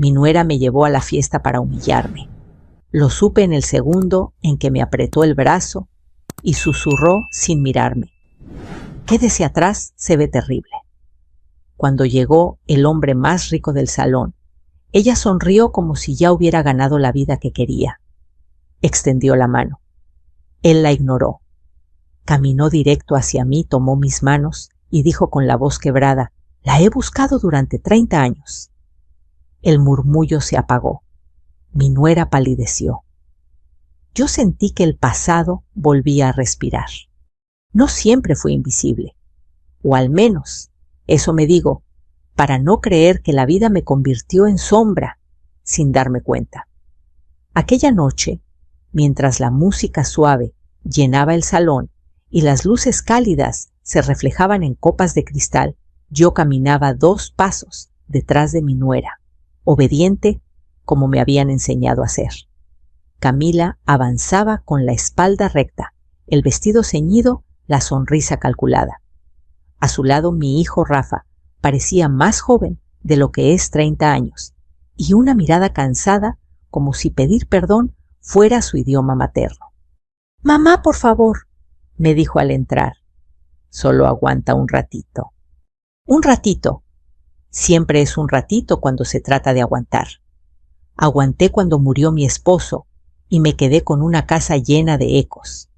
Mi nuera me llevó a la fiesta para humillarme. Lo supe en el segundo en que me apretó el brazo y susurró sin mirarme: «Quédese atrás, se ve terrible». Cuando llegó el hombre más rico del salón, ella sonrió como si ya hubiera ganado la vida que quería. Extendió la mano. Él la ignoró. Caminó directo hacia mí, tomó mis manos y dijo con la voz quebrada: «La he buscado durante 30 años». El murmullo se apagó. Mi nuera palideció. Yo sentí que el pasado volvía a respirar. No siempre fui invisible, o al menos, eso me digo, para no creer que la vida me convirtió en sombra sin darme cuenta. Aquella noche, mientras la música suave llenaba el salón y las luces cálidas se reflejaban en copas de cristal, yo caminaba 2 pasos detrás de mi nuera, obediente como me habían enseñado a hacer. Camila avanzaba con la espalda recta, el vestido ceñido, la sonrisa calculada. A su lado mi hijo Rafa parecía más joven de lo que es 30 años, y una mirada cansada como si pedir perdón fuera su idioma materno. «Mamá, por favor», me dijo al entrar. «Solo aguanta un ratito». «Un ratito». Siempre es un ratito cuando se trata de aguantar. Aguanté cuando murió mi esposo y me quedé con una casa llena de ecos.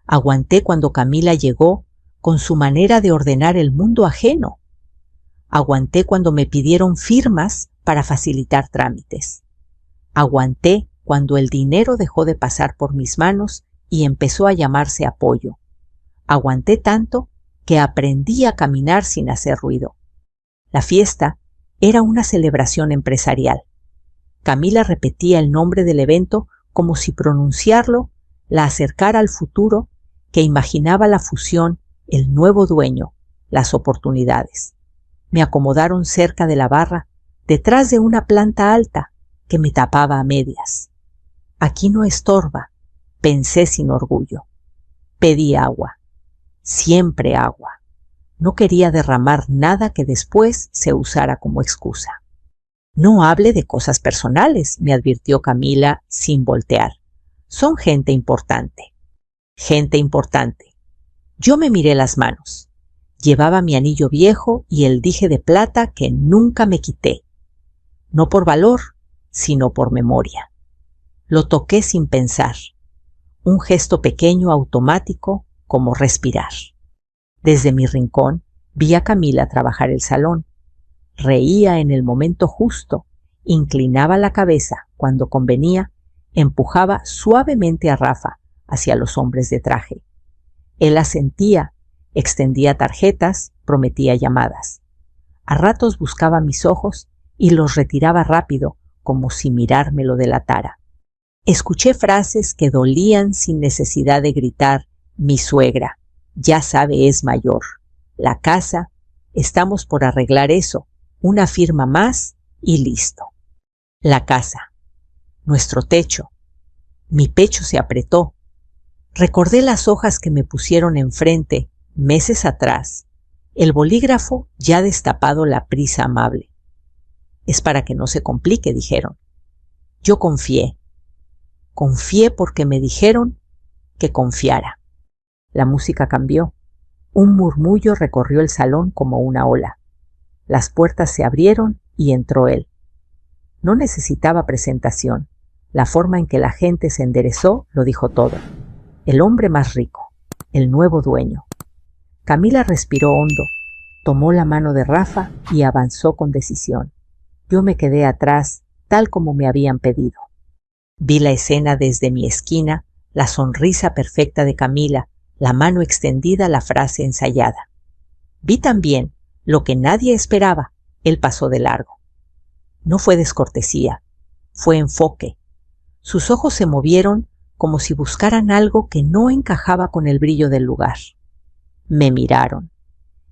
Aguanté cuando Camila llegó con su manera de ordenar el mundo ajeno. Aguanté cuando me pidieron firmas para facilitar trámites. Aguanté cuando el dinero dejó de pasar por mis manos y empezó a llamarse apoyo. Aguanté tanto que aprendí a caminar sin hacer ruido. La fiesta era una celebración empresarial. Camila repetía el nombre del evento como si pronunciarlo la acercara al futuro que imaginaba la fusión, el nuevo dueño, las oportunidades. Me acomodaron cerca de la barra, detrás de una planta alta que me tapaba a medias. Aquí no estorba, pensé sin orgullo. Pedí agua. Siempre agua. No quería derramar nada que después se usara como excusa. «No hable de cosas personales», me advirtió Camila sin voltear. «Son gente importante». «Gente importante». Yo me miré las manos. Llevaba mi anillo viejo y el dije de plata que nunca me quité. No por valor, sino por memoria. Lo toqué sin pensar. Un gesto pequeño, automático, como respirar. Desde mi rincón vi a Camila trabajar el salón. Reía en el momento justo, inclinaba la cabeza cuando convenía, empujaba suavemente a Rafa hacia los hombres de traje. Él asentía, extendía tarjetas, prometía llamadas. A ratos buscaba mis ojos y los retiraba rápido, como si mirarme lo delatara. Escuché frases que dolían sin necesidad de gritar: «Mi suegra, ya sabe, es mayor. La casa, estamos por arreglar eso. Una firma más y listo». La casa. Nuestro techo. Mi pecho se apretó. Recordé las hojas que me pusieron enfrente meses atrás. El bolígrafo ya destapado, la prisa amable. «Es para que no se complique», dijeron. Yo confié. Confié porque me dijeron que confiara. La música cambió. Un murmullo recorrió el salón como una ola. Las puertas se abrieron y entró él. No necesitaba presentación. La forma en que la gente se enderezó lo dijo todo. El hombre más rico, el nuevo dueño. Camila respiró hondo, tomó la mano de Rafa y avanzó con decisión. Yo me quedé atrás, tal como me habían pedido. Vi la escena desde mi esquina, la sonrisa perfecta de Camila, la mano extendida, la frase ensayada. Vi también lo que nadie esperaba: él pasó de largo. No fue descortesía, fue enfoque. Sus ojos se movieron como si buscaran algo que no encajaba con el brillo del lugar. Me miraron.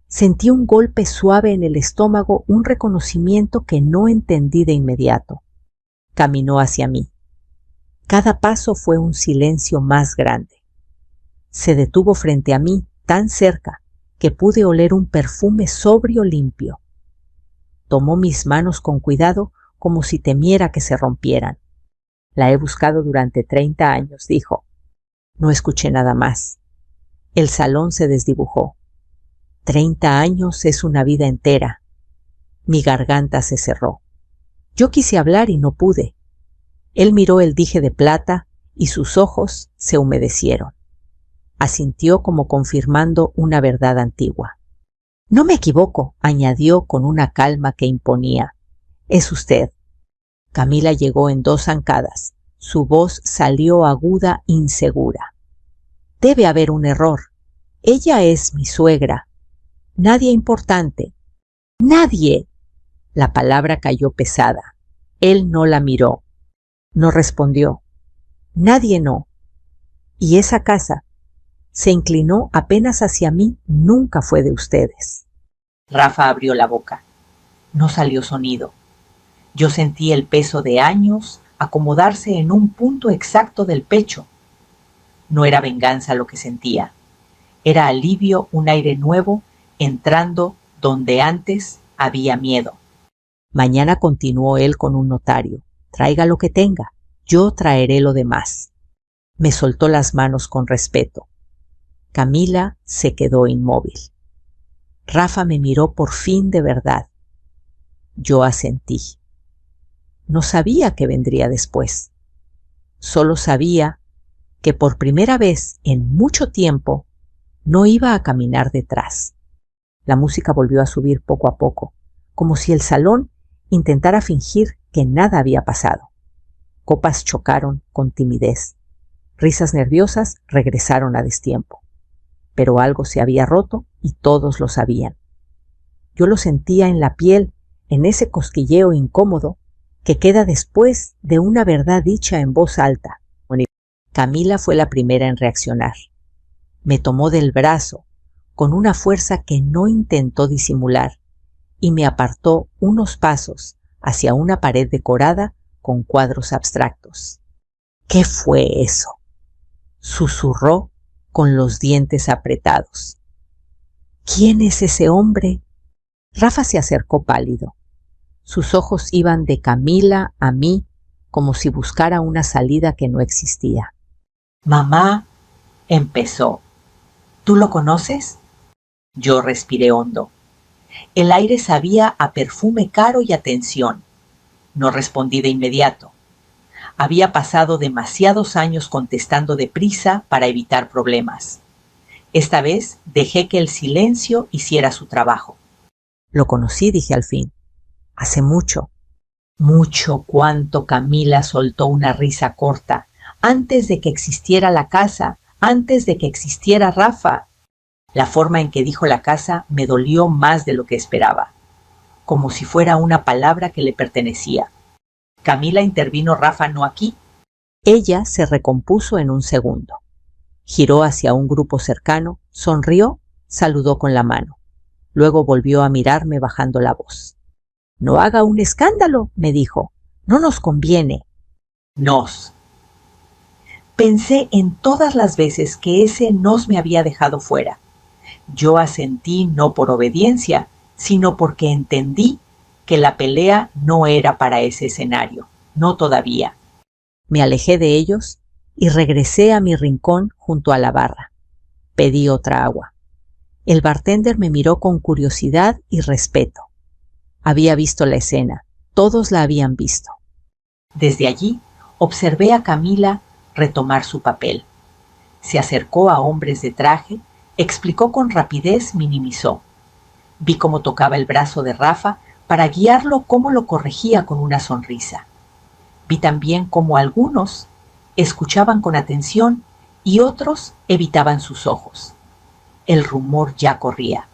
Sentí un golpe suave en el estómago, un reconocimiento que no entendí de inmediato. Caminó hacia mí. Cada paso fue un silencio más grande. Se detuvo frente a mí, tan cerca, que pude oler un perfume sobrio limpio. Tomó mis manos con cuidado, como si temiera que se rompieran. La he buscado durante 30 años, dijo. No escuché nada más. El salón se desdibujó. 30 años es una vida entera. Mi garganta se cerró. Yo quise hablar y no pude. Él miró el dije de plata y sus ojos se humedecieron. Asintió como confirmando una verdad antigua. No me equivoco, añadió con una calma que imponía. Es usted. Camila llegó en 2 zancadas. Su voz salió aguda, insegura. Debe haber un error. Ella es mi suegra. Nadie importante. ¡Nadie! La palabra cayó pesada. Él no la miró. No respondió. Nadie no. ¿Y esa casa? Se inclinó apenas hacia mí. Nunca fue de ustedes. Rafa abrió la boca. No salió sonido. Yo sentí el peso de años acomodarse en un punto exacto del pecho. No era venganza lo que sentía. Era alivio, un aire nuevo, entrando donde antes había miedo. Mañana continuó él con un notario. Traiga lo que tenga. Yo traeré lo demás. Me soltó las manos con respeto. Camila se quedó inmóvil. Rafa me miró por fin de verdad. Yo asentí. No sabía qué vendría después. Solo sabía que por primera vez en mucho tiempo no iba a caminar detrás. La música volvió a subir poco a poco, como si el salón intentara fingir que nada había pasado. Copas chocaron con timidez. Risas nerviosas regresaron a destiempo. Pero algo se había roto y todos lo sabían. Yo lo sentía en la piel, en ese cosquilleo incómodo que queda después de una verdad dicha en voz alta. Camila fue la primera en reaccionar. Me tomó del brazo con una fuerza que no intentó disimular y me apartó unos pasos hacia una pared decorada con cuadros abstractos. ¿Qué fue eso?, susurró con los dientes apretados. ¿Quién es ese hombre? Rafa se acercó pálido. Sus ojos iban de Camila a mí como si buscara una salida que no existía. Mamá, empezó. ¿Tú lo conoces? Yo respiré hondo. El aire sabía a perfume caro y a tensión. No respondí de inmediato. Había pasado demasiados años contestando deprisa para evitar problemas. Esta vez dejé que el silencio hiciera su trabajo. Lo conocí, dije al fin. Hace mucho. Mucho cuánto. Camila soltó una risa corta. Antes de que existiera la casa, antes de que existiera Rafa. La forma en que dijo la casa me dolió más de lo que esperaba, como si fuera una palabra que le pertenecía. Camila intervino. Rafa no aquí. Ella se recompuso en un segundo. Giró hacia un grupo cercano, sonrió, saludó con la mano. Luego volvió a mirarme bajando la voz. No haga un escándalo, me dijo. No nos conviene. Nos. Pensé en todas las veces que ese nos me había dejado fuera. Yo asentí no por obediencia, sino porque entendí que la pelea no era para ese escenario, no todavía. Me alejé de ellos y regresé a mi rincón junto a la barra. Pedí otra agua. El bartender me miró con curiosidad y respeto. Había visto la escena, todos la habían visto. Desde allí observé a Camila retomar su papel. Se acercó a hombres de traje, explicó con rapidez, minimizó. Vi cómo tocaba el brazo de Rafa para guiarlo, cómo lo corregía con una sonrisa. Vi también cómo algunos escuchaban con atención y otros evitaban sus ojos. El rumor ya corría.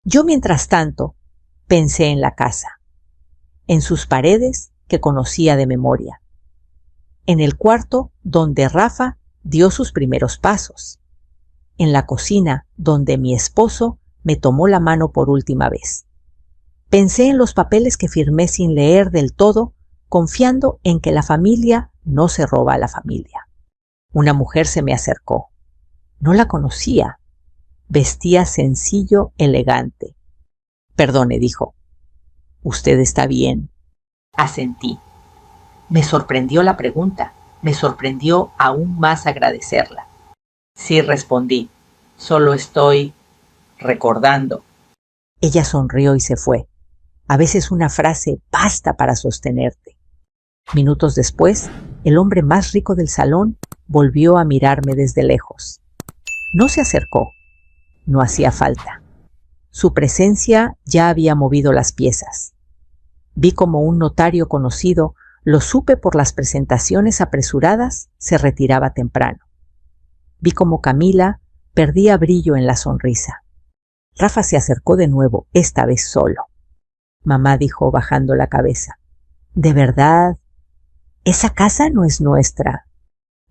Yo, mientras tanto, pensé en la casa, en sus paredes que conocía de memoria, en el cuarto donde Rafa dio sus primeros pasos, en la cocina donde mi esposo me tomó la mano por última vez. Pensé en los papeles que firmé sin leer del todo, confiando en que la familia no se roba a la familia. Una mujer se me acercó. No la conocía. Vestía sencillo, elegante. Perdone, dijo. Usted está bien. Asentí. Me sorprendió la pregunta. Me sorprendió aún más agradecerla. Sí, respondí. Solo estoy recordando. Ella sonrió y se fue. A veces una frase basta para sostenerte. Minutos después, el hombre más rico del salón volvió a mirarme desde lejos. No se acercó. No hacía falta. Su presencia ya había movido las piezas. Vi como un notario conocido, lo supe por las presentaciones apresuradas, se retiraba temprano. Vi como Camila perdía brillo en la sonrisa. Rafa se acercó de nuevo, esta vez solo. Mamá dijo bajando la cabeza. ¿De verdad? Esa casa no es nuestra.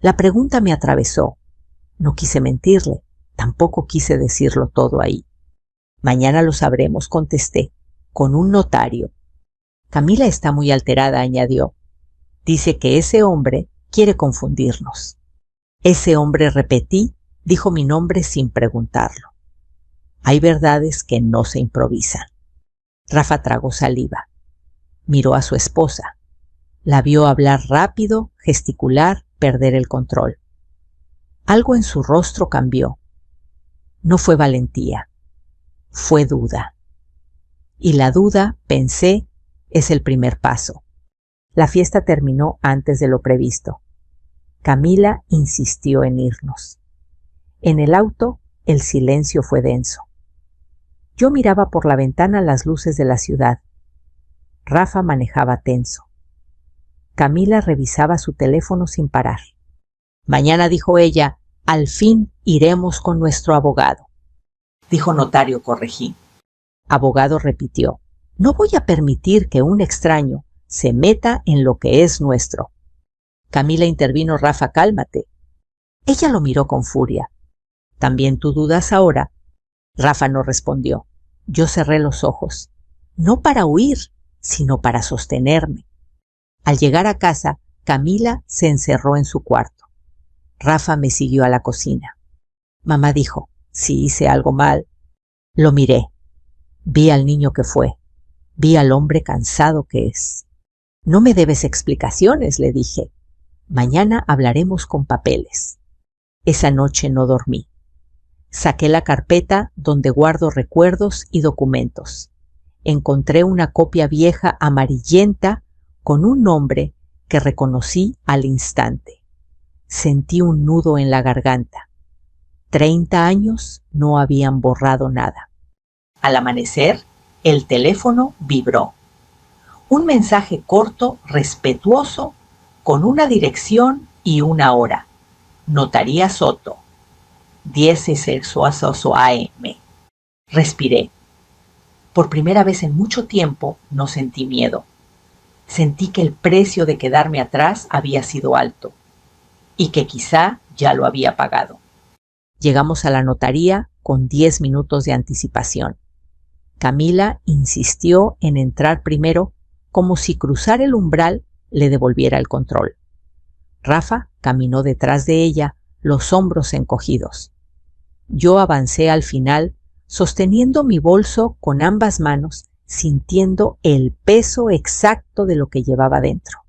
La pregunta me atravesó. No quise mentirle, tampoco quise decirlo todo ahí. Mañana lo sabremos, contesté, con un notario. Camila está muy alterada, añadió. Dice que ese hombre quiere confundirnos. Ese hombre, repetí, dijo mi nombre sin preguntarlo. Hay verdades que no se improvisan. Rafa tragó saliva. Miró a su esposa. La vio hablar rápido, gesticular, perder el control. Algo en su rostro cambió. No fue valentía, fue duda. Y la duda, pensé, es el primer paso. La fiesta terminó antes de lo previsto. Camila insistió en irnos. En el auto, el silencio fue denso. Yo miraba por la ventana las luces de la ciudad. Rafa manejaba tenso. Camila revisaba su teléfono sin parar. Mañana, dijo ella, al fin iremos con nuestro abogado. Dijo notario, corregí. Abogado, repitió. No voy a permitir que un extraño se meta en lo que es nuestro. Camila intervino. Rafa, cálmate. Ella lo miró con furia. ¿También tú dudas ahora? Rafa no respondió. Yo cerré los ojos, no para huir, sino para sostenerme. Al llegar a casa, Camila se encerró en su cuarto. Rafa me siguió a la cocina. Mamá dijo, si hice algo mal. Lo miré. Vi al niño que fue. Vi al hombre cansado que es. No me debes explicaciones, le dije. Mañana hablaremos con papeles. Esa noche no dormí. Saqué la carpeta donde guardo recuerdos y documentos. Encontré una copia vieja amarillenta con un nombre que reconocí al instante. Sentí un nudo en la garganta. 30 años no habían borrado nada. Al amanecer, el teléfono vibró. Un mensaje corto, respetuoso, con una dirección y una hora. Notaría Soto. 10 AM. Respiré. Por primera vez en mucho tiempo no sentí miedo. Sentí que el precio de quedarme atrás había sido alto y que quizá ya lo había pagado. Llegamos a la notaría con 10 minutos de anticipación. Camila insistió en entrar primero como si cruzar el umbral le devolviera el control. Rafa caminó detrás de ella, los hombros encogidos. Yo avancé al final, sosteniendo mi bolso con ambas manos, sintiendo el peso exacto de lo que llevaba dentro.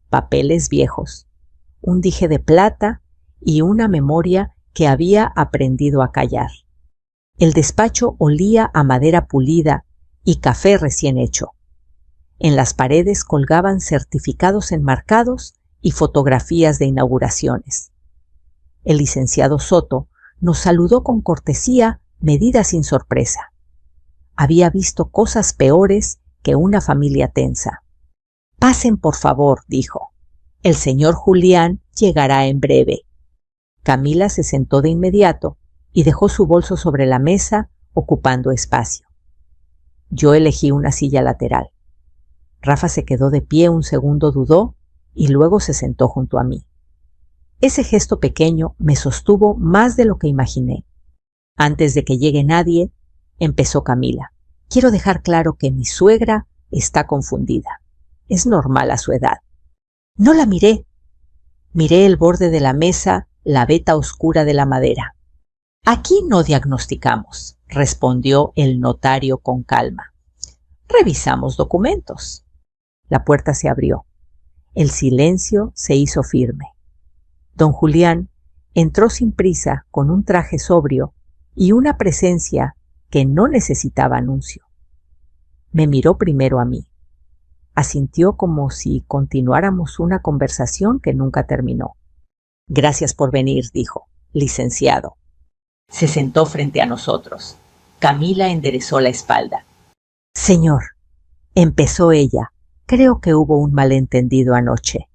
Papeles viejos, un dije de plata y una memoria que había aprendido a callar. El despacho olía a madera pulida y café recién hecho. En las paredes colgaban certificados enmarcados y fotografías de inauguraciones. El licenciado Soto nos saludó con cortesía, medida sin sorpresa. Había visto cosas peores que una familia tensa. Pasen, por favor, dijo. El señor Julián llegará en breve. Camila se sentó de inmediato y dejó su bolso sobre la mesa, ocupando espacio. Yo elegí una silla lateral. Rafa se quedó de pie un segundo, dudó y luego se sentó junto a mí. Ese gesto pequeño me sostuvo más de lo que imaginé. Antes de que llegue nadie, empezó Camila. Quiero dejar claro que mi suegra está confundida. Es normal a su edad. No la miré. Miré el borde de la mesa, la veta oscura de la madera. Aquí no diagnosticamos, respondió el notario con calma. Revisamos documentos. La puerta se abrió. El silencio se hizo firme. Don Julián entró sin prisa con un traje sobrio y una presencia que no necesitaba anuncio. Me miró primero a mí. Asintió como si continuáramos una conversación que nunca terminó. «Gracias por venir», dijo, «licenciado». Se sentó frente a nosotros. Camila enderezó la espalda. «Señor», empezó ella, «creo que hubo un malentendido anoche.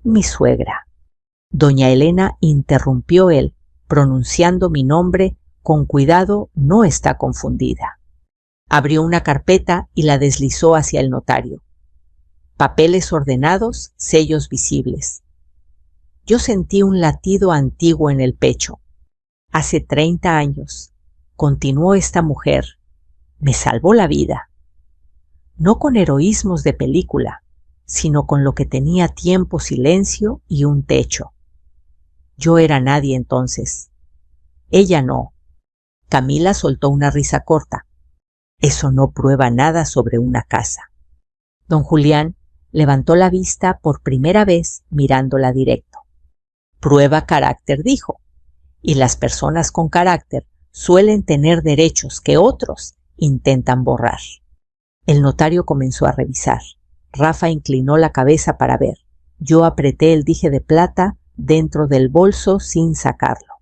Mi suegra». Doña Elena interrumpió él, pronunciando mi nombre con cuidado, no está confundida. Abrió una carpeta y la deslizó hacia el notario. Papeles ordenados, sellos visibles. Yo sentí un latido antiguo en el pecho. Hace 30 años, continuó esta mujer, me salvó la vida. No con heroísmos de película, sino con lo que tenía tiempo, silencio y un techo. Yo era nadie entonces. Ella no. Camila soltó una risa corta. Eso no prueba nada sobre una casa. Don Julián levantó la vista por primera vez mirándola directo. Prueba carácter, dijo, y las personas con carácter suelen tener derechos que otros intentan borrar. El notario comenzó a revisar. Rafa inclinó la cabeza para ver. Yo apreté el dije de plata dentro del bolso sin sacarlo.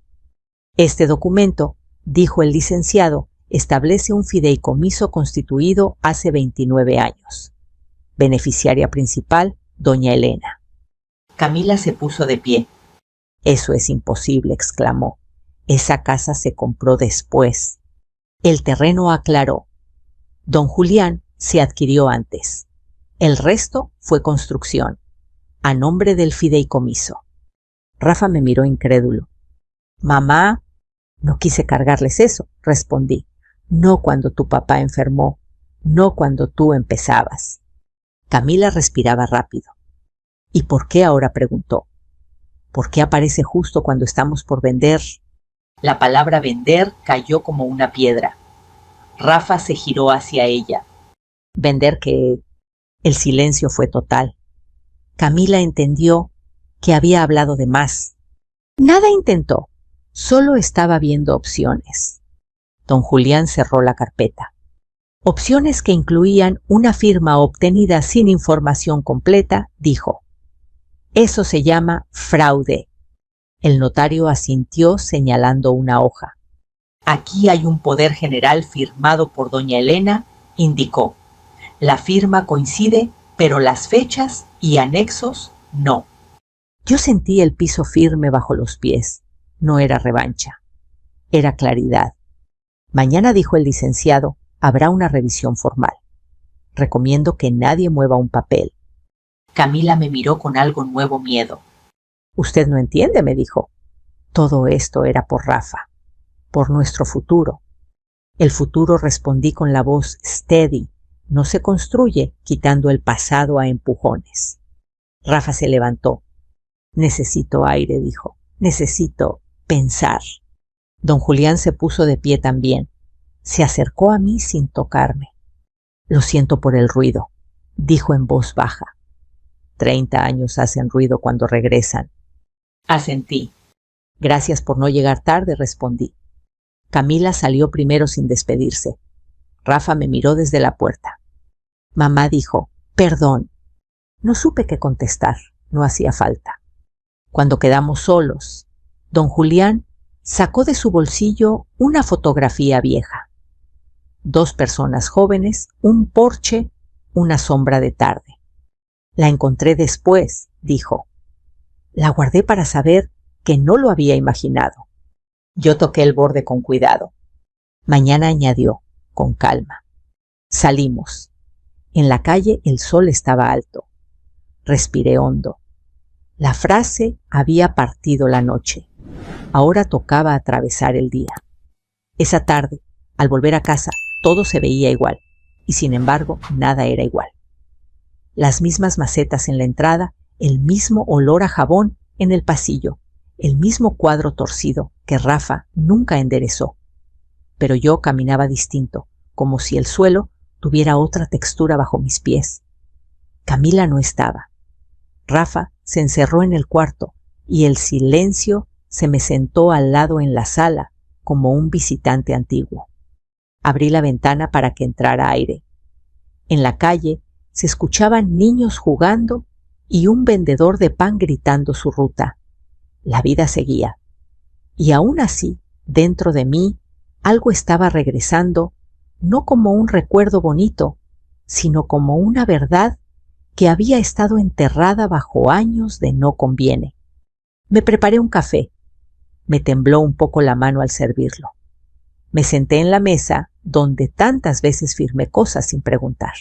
Este documento, dijo el licenciado, establece un fideicomiso constituido hace 29 años. Beneficiaria principal, doña Elena. Camila se puso de pie. Eso es imposible, exclamó. Esa casa se compró después. El terreno aclaró. Don Julián se adquirió antes. El resto fue construcción, a nombre del fideicomiso. Rafa me miró incrédulo. Mamá, no quise cargarles eso, respondí. No cuando tu papá enfermó, no cuando tú empezabas. Camila respiraba rápido. ¿Y por qué ahora?, preguntó. ¿Por qué aparece justo cuando estamos por vender? La palabra vender cayó como una piedra. Rafa se giró hacia ella. ¿Vender qué? El silencio fue total. Camila entendió que había hablado de más. Nada intentó, solo estaba viendo opciones. Don Julián cerró la carpeta. Opciones que incluían una firma obtenida sin información completa, dijo. Eso se llama fraude. El notario asintió señalando una hoja. Aquí hay un poder general firmado por doña Elena, indicó. La firma coincide, pero las fechas y anexos no. Yo sentí el piso firme bajo los pies. No era revancha. Era claridad. Mañana, dijo el licenciado, habrá una revisión formal. Recomiendo que nadie mueva un papel. Camila me miró con algo nuevo miedo. Usted no entiende, me dijo. Todo esto era por Rafa, por nuestro futuro. El futuro, respondí con la voz steady, no se construye quitando el pasado a empujones. Rafa se levantó. Necesito aire, dijo. Necesito pensar. Don Julián se puso de pie también. Se acercó a mí sin tocarme. Lo siento por el ruido, dijo en voz baja. 30 años hacen ruido cuando regresan. Asentí. Gracias por no llegar tarde, respondí. Camila salió primero sin despedirse. Rafa me miró desde la puerta. Mamá dijo, perdón. No supe qué contestar, no hacía falta. Cuando quedamos solos, don Julián sacó de su bolsillo una fotografía vieja. 2 personas jóvenes, un porche, una sombra de tarde. La encontré después, dijo. La guardé para saber que no lo había imaginado. Yo toqué el borde con cuidado. Mañana, añadió, con calma. Salimos. En la calle el sol estaba alto. Respiré hondo. La frase había partido la noche. Ahora tocaba atravesar el día. Esa tarde, al volver a casa, todo se veía igual, y sin embargo, nada era igual. Las mismas macetas en la entrada, el mismo olor a jabón en el pasillo, el mismo cuadro torcido que Rafa nunca enderezó. Pero yo caminaba distinto, como si el suelo tuviera otra textura bajo mis pies. Camila no estaba. Rafa se encerró en el cuarto y el silencio se me sentó al lado en la sala como un visitante antiguo. Abrí la ventana para que entrara aire. En la calle se escuchaban niños jugando y un vendedor de pan gritando su ruta. La vida seguía. Y aún así, dentro de mí, algo estaba regresando, no como un recuerdo bonito, sino como una verdad que había estado enterrada bajo años de no conviene. Me preparé un café. Me tembló un poco la mano al servirlo. Me senté en la mesa donde tantas veces firmé cosas sin preguntar.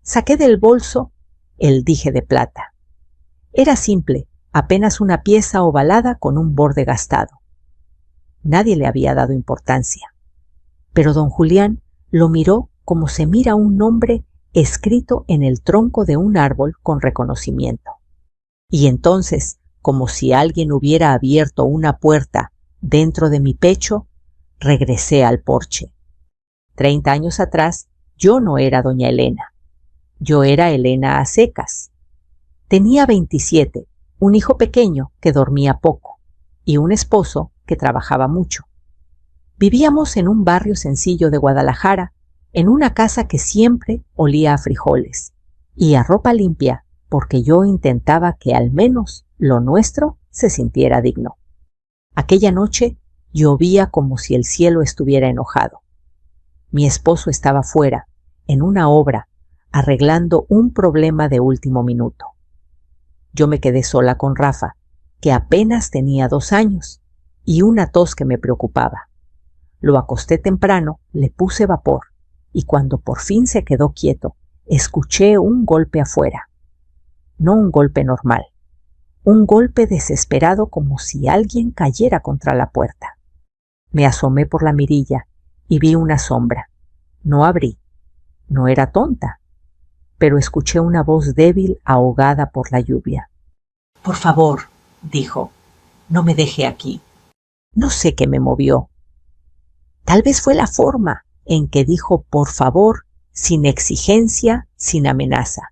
Saqué del bolso el dije de plata. Era simple, apenas una pieza ovalada con un borde gastado. Nadie le había dado importancia. Pero don Julián lo miró como se mira un nombre escrito en el tronco de un árbol con reconocimiento. Y entonces, como si alguien hubiera abierto una puerta dentro de mi pecho, regresé al porche. 30 años atrás, yo no era doña Elena. Yo era Elena a secas. Tenía 27, un hijo pequeño que dormía poco y un esposo que trabajaba mucho. Vivíamos en un barrio sencillo de Guadalajara, en una casa que siempre olía a frijoles y a ropa limpia, porque yo intentaba que al menos lo nuestro se sintiera digno. Aquella noche llovía como si el cielo estuviera enojado. Mi esposo estaba fuera, en una obra, arreglando un problema de último minuto. Yo me quedé sola con Rafa, que apenas tenía 2 años, y una tos que me preocupaba. Lo acosté temprano, le puse vapor, y cuando por fin se quedó quieto, escuché un golpe afuera. No un golpe normal, un golpe desesperado como si alguien cayera contra la puerta. Me asomé por la mirilla y vi una sombra. No abrí. No era tonta, pero escuché una voz débil ahogada por la lluvia. «Por favor», dijo, «no me deje aquí». No sé qué me movió. Tal vez fue la forma en que dijo «por favor», sin exigencia, sin amenaza.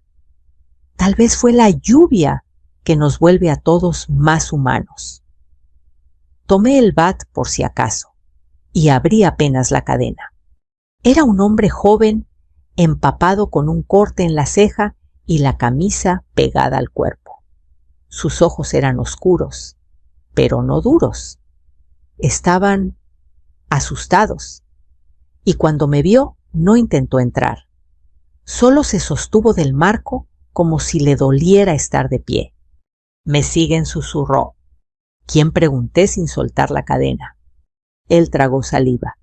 Tal vez fue la lluvia que nos vuelve a todos más humanos. Tomé el bat por si acaso y abrí apenas la cadena. Era un hombre joven, empapado con un corte en la ceja y la camisa pegada al cuerpo. Sus ojos eran oscuros, pero no duros. Estaban asustados, y cuando me vio no intentó entrar. Solo se sostuvo del marco como si le doliera estar de pie. «¿Me siguen?», susurró. «¿Quién?», pregunté sin soltar la cadena. Él tragó saliva.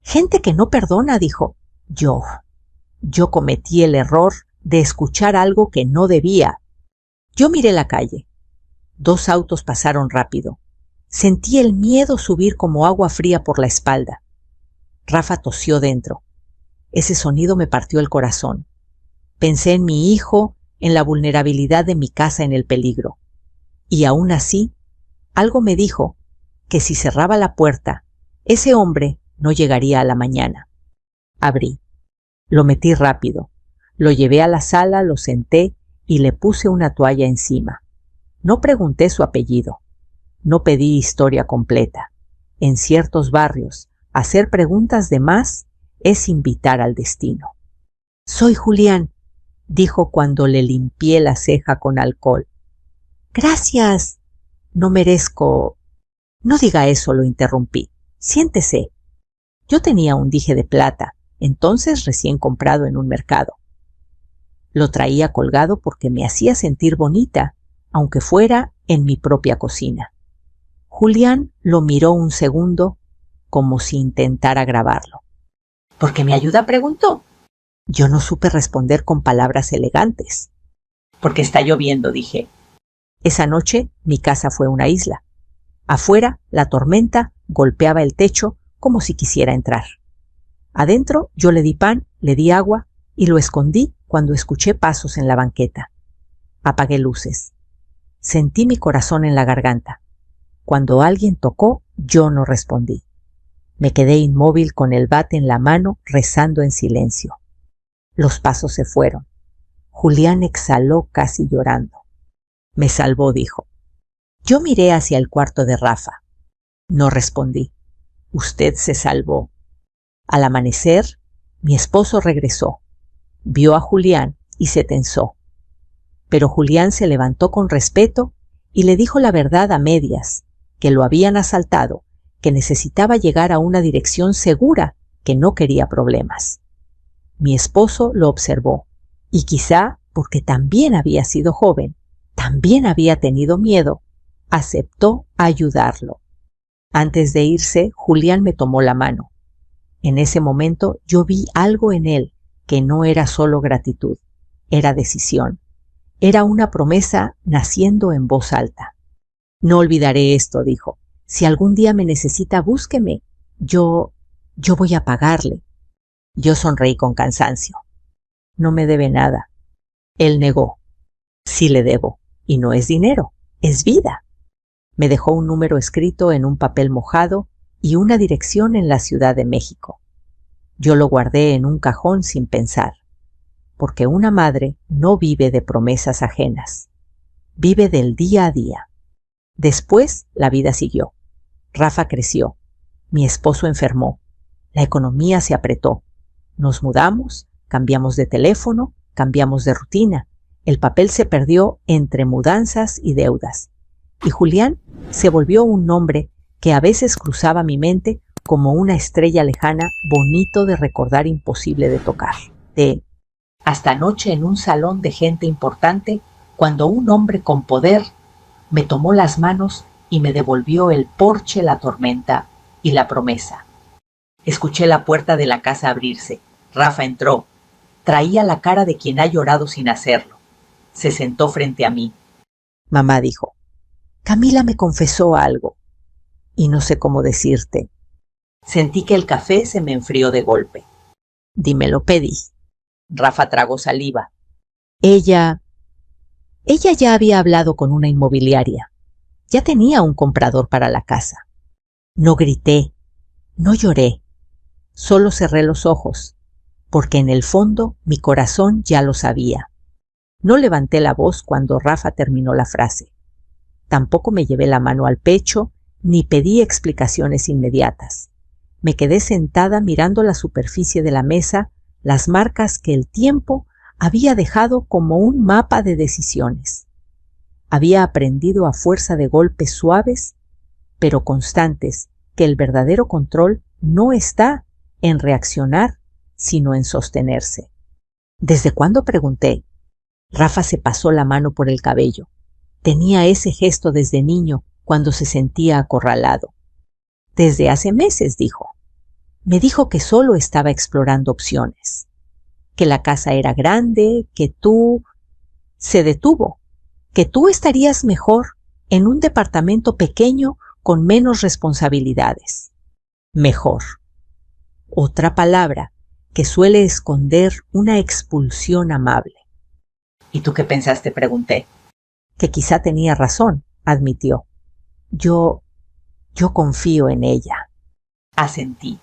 «Gente que no perdona», dijo. Yo cometí el error de escuchar algo que no debía. Yo miré la calle. 2 autos pasaron rápido. Sentí el miedo subir como agua fría por la espalda. Rafa tosió dentro. Ese sonido me partió el corazón. Pensé en mi hijo, en la vulnerabilidad de mi casa en el peligro. Y aún así, algo me dijo que si cerraba la puerta, ese hombre no llegaría a la mañana. Abrí. Lo metí rápido. Lo llevé a la sala, lo senté y le puse una toalla encima. No pregunté su apellido. No pedí historia completa. En ciertos barrios, hacer preguntas de más es invitar al destino. «Soy Julián», dijo cuando le limpié la ceja con alcohol. «Gracias. No merezco». «No diga eso», lo interrumpí. «Siéntese». Yo tenía un dije de plata, entonces recién comprado en un mercado. Lo traía colgado porque me hacía sentir bonita, aunque fuera en mi propia cocina. Julián lo miró un segundo, como si intentara grabarlo. «¿Por qué me ayuda?», preguntó. Yo no supe responder con palabras elegantes. «Porque está lloviendo», dije. Esa noche mi casa fue una isla. Afuera, la tormenta golpeaba el techo como si quisiera entrar. Adentro yo le di pan, le di agua y lo escondí cuando escuché pasos en la banqueta. Apagué luces. Sentí mi corazón en la garganta. Cuando alguien tocó, yo no respondí. Me quedé inmóvil con el bate en la mano, rezando en silencio. Los pasos se fueron. Julián exhaló casi llorando. Me salvó, dijo. Yo miré hacia el cuarto de Rafa. No respondí. Usted se salvó. Al amanecer, mi esposo regresó. Vio a Julián y se tensó. Pero Julián se levantó con respeto y le dijo la verdad a medias, que lo habían asaltado, que necesitaba llegar a una dirección segura, que no quería problemas. Mi esposo lo observó, y quizá porque también había sido joven, también había tenido miedo, aceptó ayudarlo. Antes de irse, Julián me tomó la mano. En ese momento yo vi algo en él que no era solo gratitud, era decisión. Era una promesa naciendo en voz alta. No olvidaré esto, dijo. Si algún día me necesita, búsqueme. Yo voy a pagarle. Yo sonreí con cansancio. No me debe nada. Él negó. Sí le debo. Y no es dinero, es vida. Me dejó un número escrito en un papel mojado y una dirección en la Ciudad de México. Yo lo guardé en un cajón sin pensar, porque una madre no vive de promesas ajenas, vive del día a día. Después la vida siguió. Rafa creció, mi esposo enfermó, la economía se apretó. Nos mudamos, cambiamos de teléfono, cambiamos de rutina. El papel se perdió entre mudanzas y deudas. Y Julián se volvió un nombre que a veces cruzaba mi mente como una estrella lejana, bonito de recordar, imposible de tocar. Hasta anoche en un salón de gente importante, cuando un hombre con poder me tomó las manos y me devolvió el porche, la tormenta y la promesa. Escuché la puerta de la casa abrirse. Rafa entró. Traía la cara de quien ha llorado sin hacerlo. Se sentó frente a mí. Mamá dijo, Camila me confesó algo y no sé cómo decirte. Sentí que el café se me enfrió de golpe. Dímelo, pedí. Rafa tragó saliva. Ella ya había hablado con una inmobiliaria. Ya tenía un comprador para la casa. No grité, no lloré. Solo cerré los ojos, porque en el fondo mi corazón ya lo sabía. No levanté la voz cuando Rafa terminó la frase. Tampoco me llevé la mano al pecho, ni pedí explicaciones inmediatas. Me quedé sentada mirando la superficie de la mesa, las marcas que el tiempo había dejado como un mapa de decisiones. Había aprendido a fuerza de golpes suaves, pero constantes, que el verdadero control no está en reaccionar, sino en sostenerse. ¿Desde cuándo? Pregunté. Rafa se pasó la mano por el cabello. Tenía ese gesto desde niño, cuando se sentía acorralado. Desde hace meses, dijo. Me dijo que solo estaba explorando opciones, que la casa era grande, que tú... Se detuvo, que tú estarías mejor en un departamento pequeño con menos responsabilidades. Mejor. Otra palabra que suele esconder una expulsión amable. ¿Y tú qué pensaste? Pregunté. Que quizá tenía razón, admitió. Yo confío en ella. Asentí.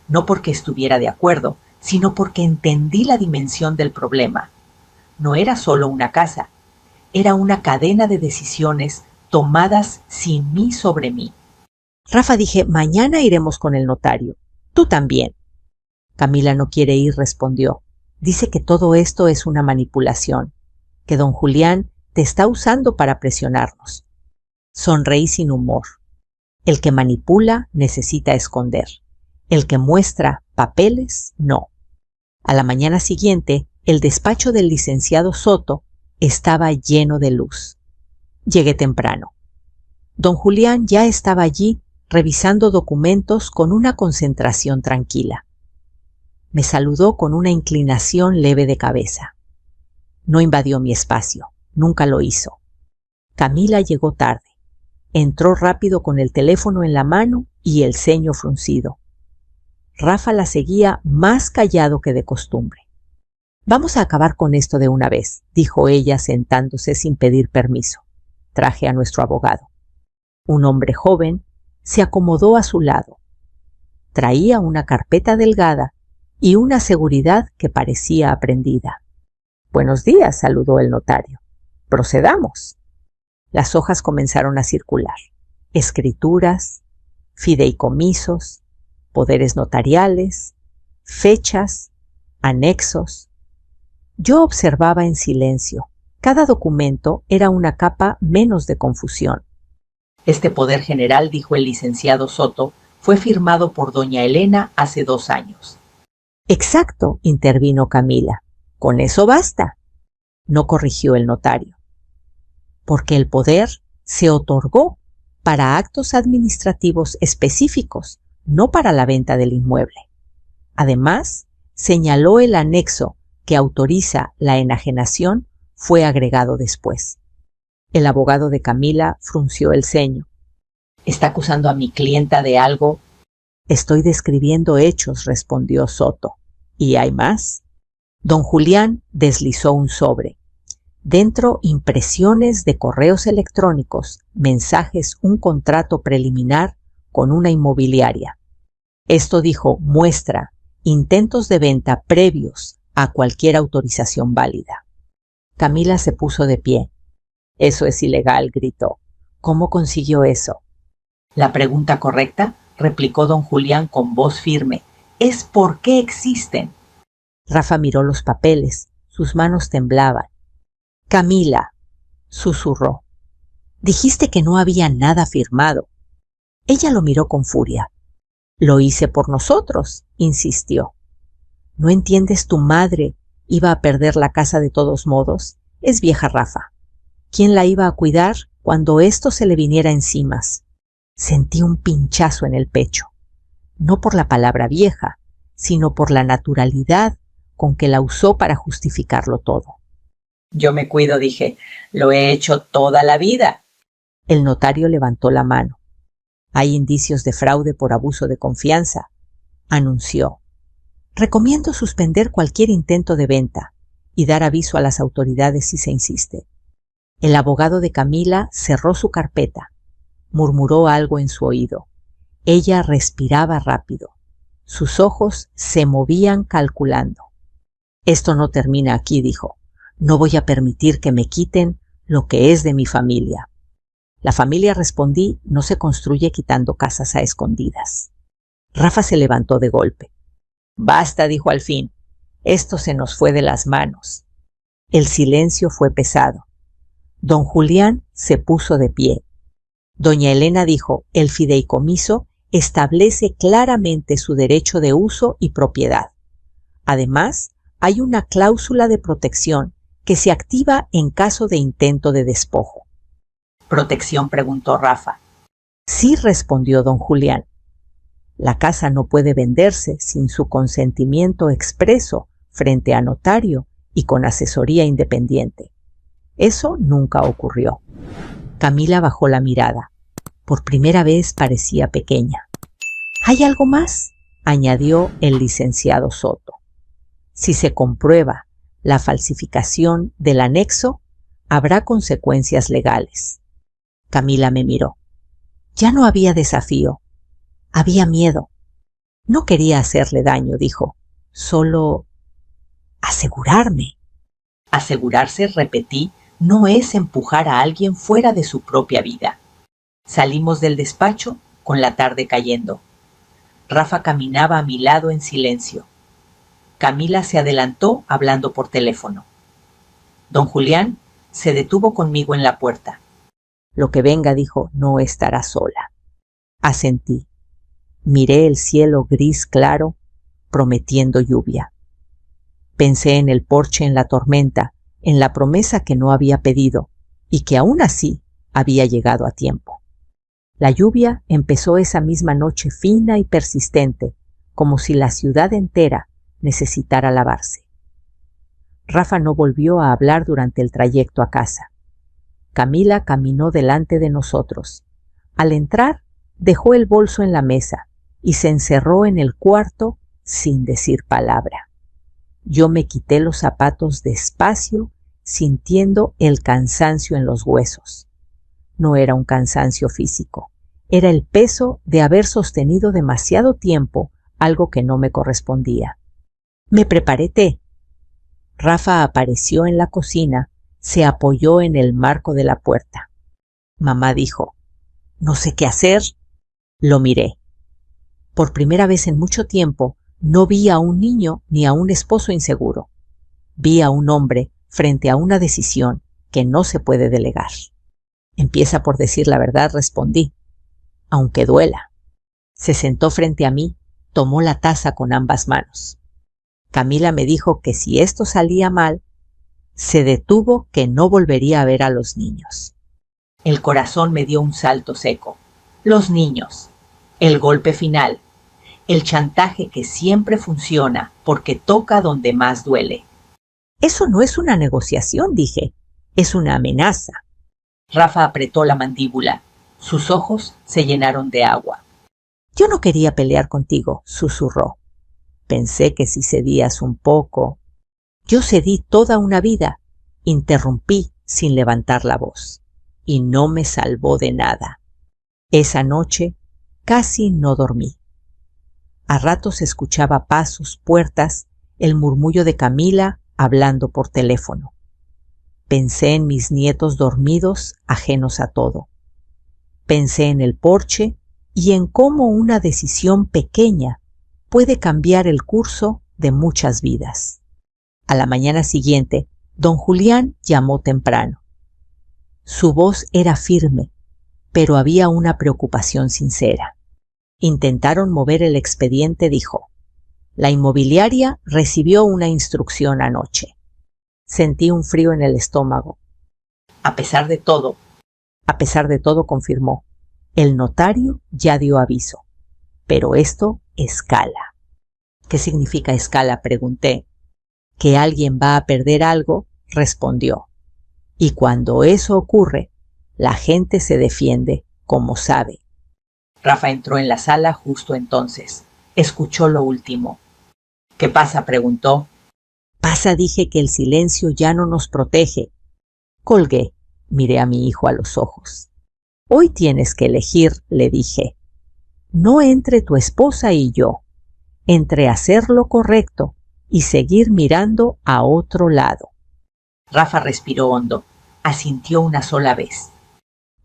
No porque estuviera de acuerdo, sino porque entendí la dimensión del problema. No era solo una casa, era una cadena de decisiones tomadas sin mí sobre mí. Rafa, dije, mañana iremos con el notario. Tú también. Camila no quiere ir, respondió. Dice que todo esto es una manipulación, que don Julián te está usando para presionarnos. Sonreí sin humor. El que manipula necesita esconder. El que muestra papeles, no. A la mañana siguiente, el despacho del licenciado Soto estaba lleno de luz. Llegué temprano. Don Julián ya estaba allí revisando documentos con una concentración tranquila. Me saludó con una inclinación leve de cabeza. No invadió mi espacio, nunca lo hizo. Camila llegó tarde. Entró rápido con el teléfono en la mano y el ceño fruncido. Rafa la seguía más callado que de costumbre. Vamos a acabar con esto de una vez, dijo ella sentándose sin pedir permiso. Traje a nuestro abogado. Un hombre joven se acomodó a su lado. Traía una carpeta delgada y una seguridad que parecía aprendida. Buenos días, saludó el notario. Procedamos. Las hojas comenzaron a circular. Escrituras, fideicomisos, poderes notariales, fechas, anexos. Yo observaba en silencio. Cada documento era una capa menos de confusión. Este poder general, dijo el licenciado Soto, fue firmado por doña Elena hace 2 años. Exacto, intervino Camila. Con eso basta. No corrigió el notario. Porque el poder se otorgó para actos administrativos específicos, no para la venta del inmueble. Además, señaló el anexo que autoriza la enajenación fue agregado después. El abogado de Camila frunció el ceño. ¿Está acusando a mi clienta de algo? Estoy describiendo hechos, respondió Soto. ¿Y hay más? Don Julián deslizó un sobre. Dentro, impresiones de correos electrónicos, mensajes, un contrato preliminar con una inmobiliaria. Esto, dijo, muestra intentos de venta previos a cualquier autorización válida. Camila se puso de pie. Eso es ilegal, gritó. ¿Cómo consiguió eso? La pregunta correcta, replicó don Julián con voz firme, es ¿por qué existen? Rafa miró los papeles. Sus manos temblaban. Camila, susurró. Dijiste que no había nada firmado. Ella lo miró con furia. Lo hice por nosotros, insistió. ¿No entiendes? Tu madre iba a perder la casa de todos modos. Es vieja, Rafa. ¿Quién la iba a cuidar cuando esto se le viniera encimas? Sentí un pinchazo en el pecho. No por la palabra vieja, sino por la naturalidad con que la usó para justificarlo todo. Yo me cuido, dije. Lo he hecho toda la vida. El notario levantó la mano. Hay indicios de fraude por abuso de confianza, anunció. Recomiendo suspender cualquier intento de venta y dar aviso a las autoridades si se insiste. El abogado de Camila cerró su carpeta. Murmuró algo en su oído. Ella respiraba rápido. Sus ojos se movían calculando. Esto no termina aquí, dijo. No voy a permitir que me quiten lo que es de mi familia. La familia, respondí, no se construye quitando casas a escondidas. Rafa se levantó de golpe. Basta, dijo al fin. Esto se nos fue de las manos. El silencio fue pesado. Don Julián se puso de pie. Doña Elena dijo, el fideicomiso establece claramente su derecho de uso y propiedad. Además, hay una cláusula de protección que se activa en caso de intento de despojo. ¿Protección?, preguntó Rafa. Sí, respondió don Julián. La casa no puede venderse sin su consentimiento expreso frente a notario y con asesoría independiente. Eso nunca ocurrió. Camila bajó la mirada. Por primera vez parecía pequeña. ¿Hay algo más?, añadió el licenciado Soto. Si se comprueba la falsificación del anexo, habrá consecuencias legales. Camila me miró. Ya no había desafío. Había miedo. No quería hacerle daño, dijo. Solo asegurarme. Asegurarse, repetí, no es empujar a alguien fuera de su propia vida. Salimos del despacho con la tarde cayendo. Rafa caminaba a mi lado en silencio. Camila se adelantó hablando por teléfono. Don Julián se detuvo conmigo en la puerta. Lo que venga, dijo, no estará sola. Asentí. Miré el cielo gris claro, prometiendo lluvia. Pensé en el porche en la tormenta, en la promesa que no había pedido y que aún así había llegado a tiempo. La lluvia empezó esa misma noche fina y persistente, como si la ciudad entera necesitara lavarse. Rafa no volvió a hablar durante el trayecto a casa. Camila caminó delante de nosotros. Al entrar, dejó el bolso en la mesa y se encerró en el cuarto sin decir palabra. Yo me quité los zapatos despacio, sintiendo el cansancio en los huesos. No era un cansancio físico, era el peso de haber sostenido demasiado tiempo algo que no me correspondía. Me preparé té. Rafa apareció en la cocina, se apoyó en el marco de la puerta. Mamá dijo: «No sé qué hacer». Lo miré. Por primera vez en mucho tiempo no vi a un niño ni a un esposo inseguro. Vi a un hombre frente a una decisión que no se puede delegar. «Empieza por decir la verdad», respondí, «aunque duela». Se sentó frente a mí, tomó la taza con ambas manos. Camila me dijo que si esto salía mal, se detuvo, que no volvería a ver a los niños. El corazón me dio un salto seco. Los niños, el golpe final, el chantaje que siempre funciona porque toca donde más duele. «Eso no es una negociación», dije, «es una amenaza». Rafa apretó la mandíbula. Sus ojos se llenaron de agua. «Yo no quería pelear contigo», susurró. «Pensé que si cedías un poco». «Yo cedí toda una vida», interrumpí sin levantar la voz, «y no me salvó de nada». Esa noche casi no dormí. A ratos escuchaba pasos, puertas, el murmullo de Camila hablando por teléfono. Pensé en mis nietos dormidos, ajenos a todo. Pensé en el porche y en cómo una decisión pequeña puede cambiar el curso de muchas vidas. A la mañana siguiente, don Julián llamó temprano. Su voz era firme, pero había una preocupación sincera. Intentaron mover el expediente, dijo. La inmobiliaria recibió una instrucción anoche. Sentí un frío en el estómago. A pesar de todo, confirmó. El notario ya dio aviso. Pero esto escala. ¿Qué significa escala?, pregunté. Que alguien va a perder algo, respondió. Y cuando eso ocurre, la gente se defiende como sabe. Rafa entró en la sala justo entonces. Escuchó lo último. ¿Qué pasa?, preguntó. Pasa, dije, que el silencio ya no nos protege. Colgué. Miré a mi hijo a los ojos. Hoy tienes que elegir, le dije. No entre tu esposa y yo. Entre hacer lo correcto y seguir mirando a otro lado. Rafa respiró hondo. Asintió una sola vez.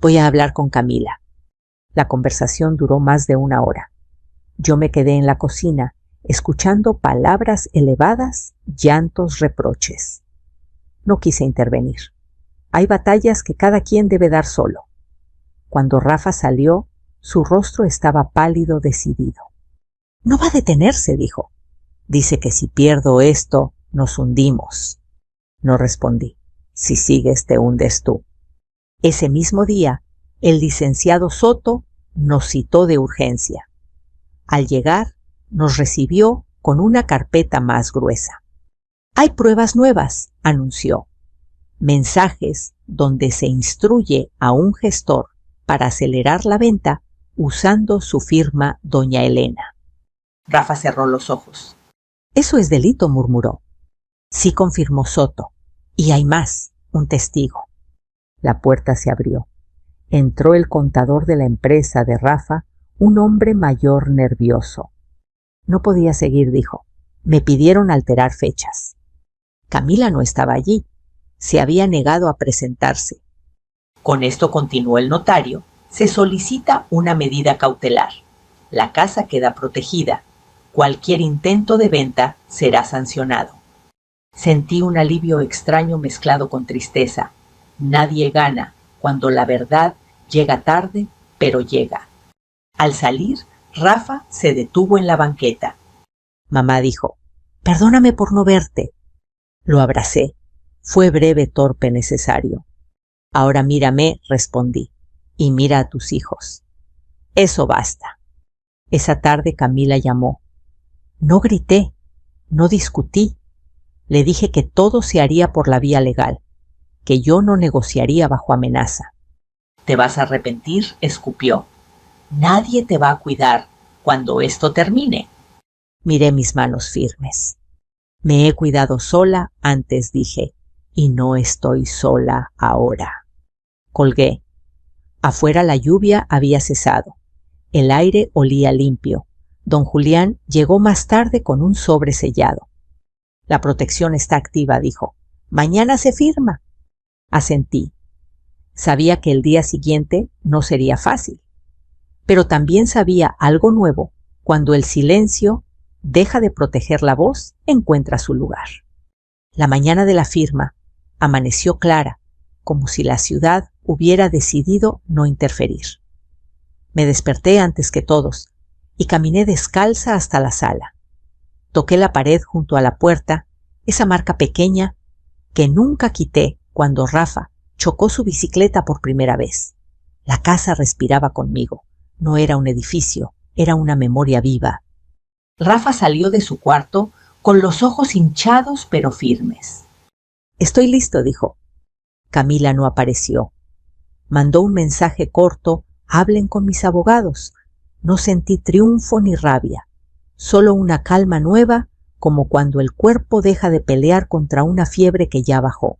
Voy a hablar con Camila. La conversación duró más de 1 hora. Yo me quedé en la cocina, escuchando palabras elevadas, llantos, reproches. No quise intervenir. Hay batallas que cada quien debe dar solo. Cuando Rafa salió, su rostro estaba pálido, decidido. No va a detenerse, dijo. Dice que si pierdo esto, nos hundimos. No respondí. Si sigues, te hundes tú. Ese mismo día, el licenciado Soto nos citó de urgencia. Al llegar, nos recibió con una carpeta más gruesa. Hay pruebas nuevas, anunció. Mensajes donde se instruye a un gestor para acelerar la venta usando su firma Doña Elena. Rafa cerró los ojos. Eso es delito, murmuró. Sí, confirmó Soto. Y hay más, un testigo. La puerta se abrió. Entró el contador de la empresa de Rafa, un hombre mayor nervioso. No podía seguir, dijo. Me pidieron alterar fechas. Camila no estaba allí. Se había negado a presentarse. Con esto, continuó el notario, se solicita una medida cautelar. La casa queda protegida. Cualquier intento de venta será sancionado. Sentí un alivio extraño mezclado con tristeza. Nadie gana cuando la verdad llega tarde, pero llega. Al salir, Rafa se detuvo en la banqueta. Mamá dijo, «Perdóname por no verte». Lo abracé. Fue breve, torpe, necesario. «Ahora mírame», respondí, «y mira a tus hijos». Eso basta. Esa tarde Camila llamó. No grité, no discutí. Le dije que todo se haría por la vía legal, que yo no negociaría bajo amenaza. «Te vas a arrepentir», escupió. «Nadie te va a cuidar cuando esto termine». Miré mis manos firmes. Me he cuidado sola antes, dije, y no estoy sola ahora. Colgué. Afuera la lluvia había cesado. El aire olía limpio. Don Julián llegó más tarde con un sobre sellado. La protección está activa, dijo. Mañana se firma. Asentí. Sabía que el día siguiente no sería fácil, pero también sabía algo nuevo. Cuando el silencio deja de proteger la voz, encuentra su lugar. La mañana de la firma amaneció clara, como si la ciudad hubiera decidido no interferir. Me desperté antes que todos y caminé descalza hasta la sala. Toqué la pared junto a la puerta, esa marca pequeña que nunca quité cuando Rafa chocó su bicicleta por primera vez. La casa respiraba conmigo. No era un edificio, era una memoria viva. Rafa salió de su cuarto con los ojos hinchados pero firmes. Estoy listo, dijo. Camila no apareció. Mandó un mensaje corto: hablen con mis abogados. No sentí triunfo ni rabia, solo una calma nueva, como cuando el cuerpo deja de pelear contra una fiebre que ya bajó.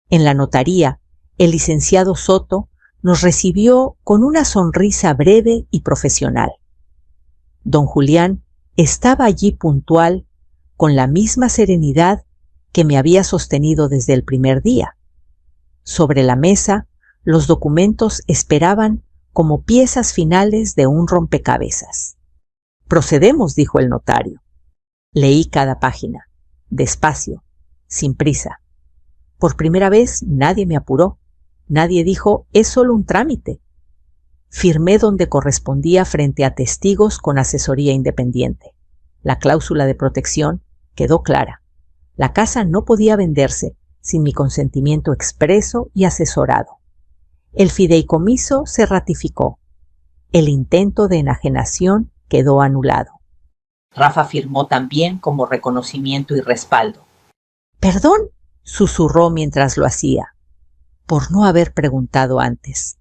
En la notaría, el licenciado Soto nos recibió con una sonrisa breve y profesional. Don Julián estaba allí puntual, con la misma serenidad que me había sostenido desde el primer día. Sobre la mesa, los documentos esperaban como piezas finales de un rompecabezas. Procedemos, dijo el notario. Leí cada página, despacio, sin prisa. Por primera vez nadie me apuró. Nadie dijo, es solo un trámite. Firmé donde correspondía frente a testigos con asesoría independiente. La cláusula de protección quedó clara. La casa no podía venderse sin mi consentimiento expreso y asesorado. El fideicomiso se ratificó. El intento de enajenación quedó anulado. Rafa firmó también como reconocimiento y respaldo. «¿Perdón?», susurró mientras lo hacía. «Por no haber preguntado antes».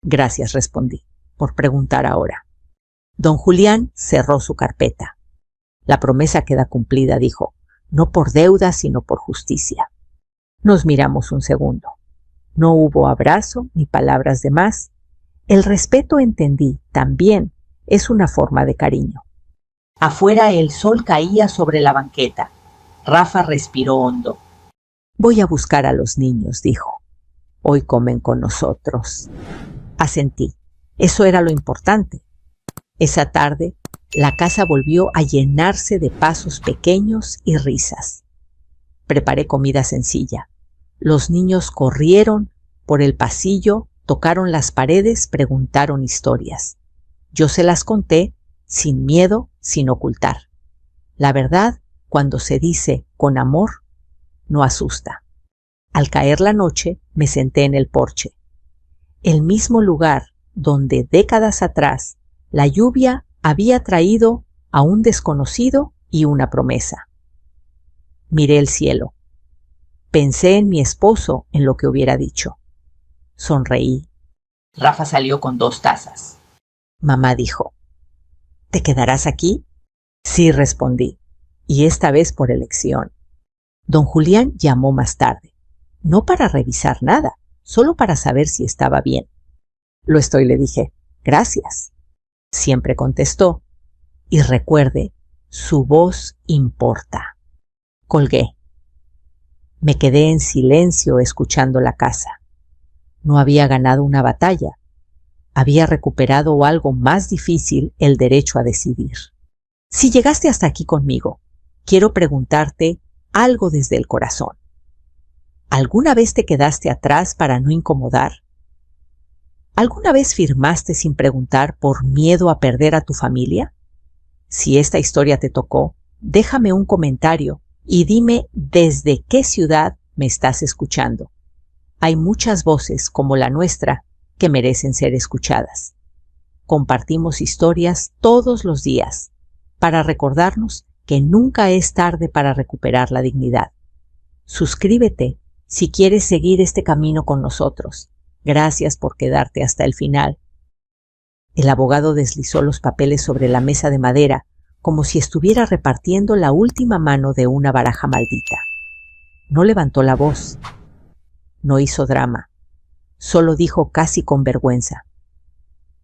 «Gracias», respondí, «por preguntar ahora». Don Julián cerró su carpeta. «La promesa queda cumplida», dijo, «no por deuda, sino por justicia». Nos miramos un segundo. No hubo abrazo ni palabras de más. El respeto, entendí, también es una forma de cariño. Afuera el sol caía sobre la banqueta. Rafa respiró hondo. «Voy a buscar a los niños», dijo. «Hoy comen con nosotros». Asentí. Eso era lo importante. Esa tarde, la casa volvió a llenarse de pasos pequeños y risas. Preparé comida sencilla. Los niños corrieron por el pasillo, tocaron las paredes, preguntaron historias. Yo se las conté, sin miedo, sin ocultar. La verdad, cuando se dice con amor, no asusta. Al caer la noche, me senté en el porche. El mismo lugar donde décadas atrás la lluvia había traído a un desconocido y una promesa. Miré el cielo. Pensé en mi esposo, en lo que hubiera dicho. Sonreí. Rafa salió con 2 tazas. Mamá dijo, «¿Te quedarás aquí?» Sí, respondí, y esta vez por elección. Don Julián llamó más tarde, no para revisar nada, solo para saber si estaba bien. «Lo estoy», le dije. «Gracias». Siempre contestó, y recuerde, su voz importa. Colgué. Me quedé en silencio escuchando la casa. No había ganado una batalla. Había recuperado algo más difícil, el derecho a decidir. Si llegaste hasta aquí conmigo, quiero preguntarte algo desde el corazón. ¿Alguna vez te quedaste atrás para no incomodar? ¿Alguna vez firmaste sin preguntar por miedo a perder a tu familia? Si esta historia te tocó, déjame un comentario y dime desde qué ciudad me estás escuchando. Hay muchas voces como la nuestra que merecen ser escuchadas. Compartimos historias todos los días para recordarnos que nunca es tarde para recuperar la dignidad. Suscríbete si quieres seguir este camino con nosotros. Gracias por quedarte hasta el final. El abogado deslizó los papeles sobre la mesa de madera como si estuviera repartiendo la última mano de una baraja maldita. No levantó la voz. No hizo drama. Solo dijo casi con vergüenza: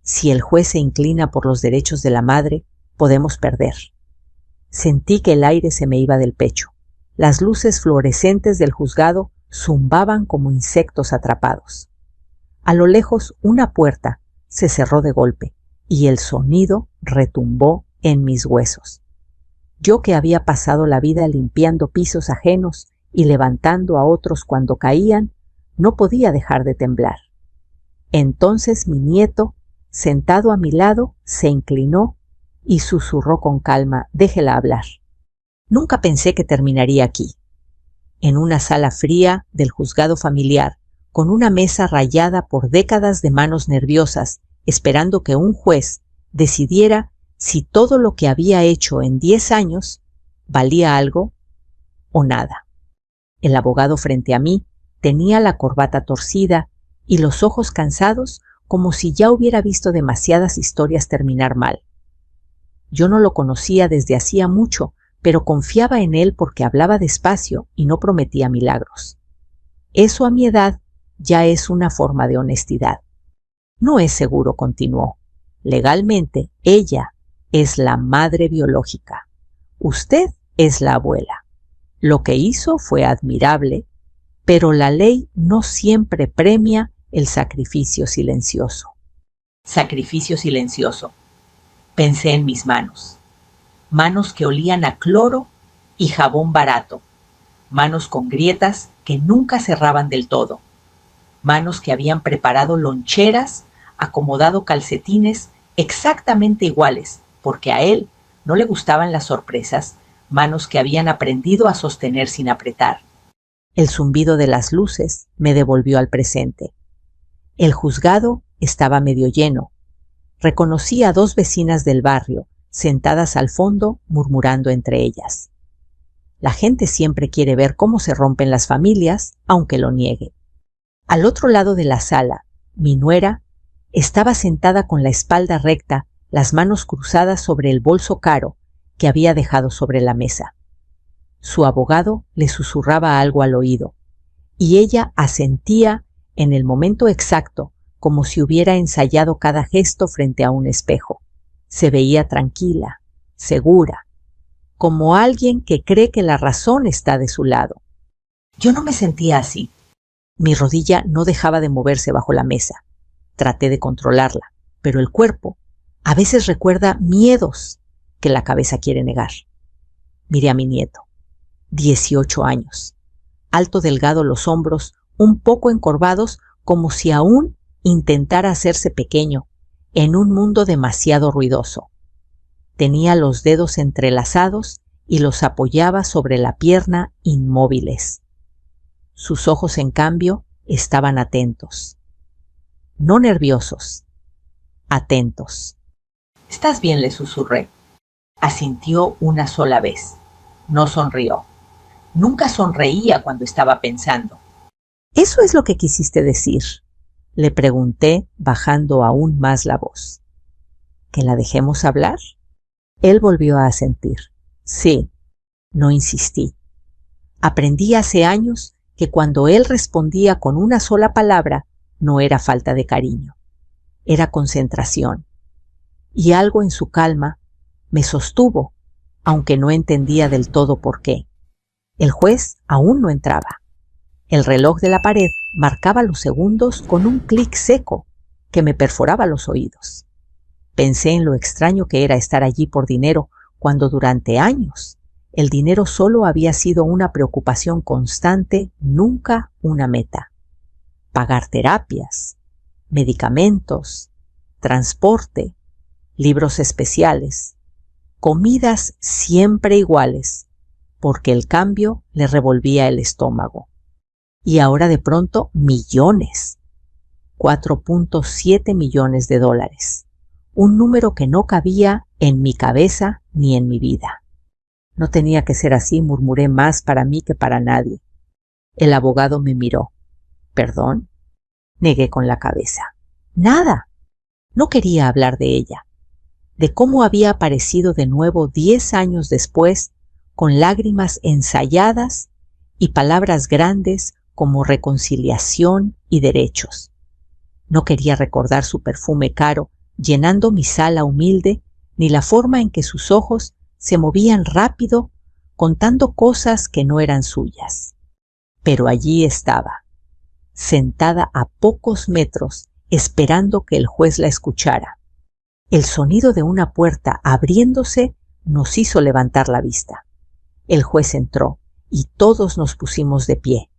«Si el juez se inclina por los derechos de la madre, podemos perder». Sentí que el aire se me iba del pecho. Las luces fluorescentes del juzgado zumbaban como insectos atrapados. A lo lejos una puerta se cerró de golpe y el sonido retumbó en mis huesos. Yo que había pasado la vida limpiando pisos ajenos y levantando a otros cuando caían, no podía dejar de temblar. Entonces mi nieto, sentado a mi lado, se inclinó y susurró con calma: «Déjela hablar». Nunca pensé que terminaría aquí, en una sala fría del juzgado familiar, con una mesa rayada por décadas de manos nerviosas, esperando que un juez decidiera si todo lo que había hecho en 10 años valía algo o nada. El abogado frente a mí tenía la corbata torcida y los ojos cansados, como si ya hubiera visto demasiadas historias terminar mal. Yo no lo conocía desde hacía mucho, pero confiaba en él porque hablaba despacio y no prometía milagros. Eso a mi edad ya es una forma de honestidad. No es seguro, continuó. Legalmente, ella es la madre biológica. Usted es la abuela. Lo que hizo fue admirable, pero la ley no siempre premia el sacrificio silencioso. Sacrificio silencioso. Pensé en mis manos. Manos que olían a cloro y jabón barato. Manos con grietas que nunca cerraban del todo. Manos que habían preparado loncheras, acomodado calcetines exactamente iguales, porque a él no le gustaban las sorpresas. Manos que habían aprendido a sostener sin apretar. El zumbido de las luces me devolvió al presente. El juzgado estaba medio lleno. Reconocí a 2 vecinas del barrio, sentadas al fondo, murmurando entre ellas. La gente siempre quiere ver cómo se rompen las familias, aunque lo niegue. Al otro lado de la sala, mi nuera estaba sentada con la espalda recta, las manos cruzadas sobre el bolso caro que había dejado sobre la mesa. Su abogado le susurraba algo al oído, y ella asentía en el momento exacto, como si hubiera ensayado cada gesto frente a un espejo. Se veía tranquila, segura, como alguien que cree que la razón está de su lado. Yo no me sentía así. Mi rodilla no dejaba de moverse bajo la mesa. Traté de controlarla, pero el cuerpo a veces recuerda miedos que la cabeza quiere negar. Miré a mi nieto, 18 años, alto, delgado, los hombros un poco encorvados, como si aún intentara hacerse pequeño en un mundo demasiado ruidoso. Tenía los dedos entrelazados y los apoyaba sobre la pierna inmóviles. Sus ojos, en cambio, estaban atentos. No nerviosos, atentos. «¿Estás bien?», le susurré. Asintió una sola vez. No sonrió. Nunca sonreía cuando estaba pensando. «¿Eso es lo que quisiste decir?», le pregunté, bajando aún más la voz. «¿Que la dejemos hablar?». Él volvió a asentir. «Sí». No insistí. Aprendí hace años que cuando él respondía con una sola palabra, no era falta de cariño. Era concentración. Y algo en su calma me sostuvo, aunque no entendía del todo por qué. El juez aún no entraba. El reloj de la pared marcaba los segundos con un clic seco que me perforaba los oídos. Pensé en lo extraño que era estar allí por dinero cuando durante años el dinero solo había sido una preocupación constante, nunca una meta. Pagar terapias, medicamentos, transporte, libros especiales, comidas siempre iguales, porque el cambio le revolvía el estómago. Y ahora de pronto millones, 4.7 millones de dólares, un número que no cabía en mi cabeza ni en mi vida. No tenía que ser así, murmuré, más para mí que para nadie. El abogado me miró. ¿Perdón? Negué con la cabeza. Nada. No quería hablar de ella, de cómo había aparecido de nuevo 10 años después, con lágrimas ensayadas y palabras grandes como reconciliación y derechos. No quería recordar su perfume caro llenando mi sala humilde, ni la forma en que sus ojos se movían rápido contando cosas que no eran suyas. Pero allí estaba, sentada a pocos metros, esperando que el juez la escuchara. El sonido de una puerta abriéndose nos hizo levantar la vista. El juez entró y todos nos pusimos de pie.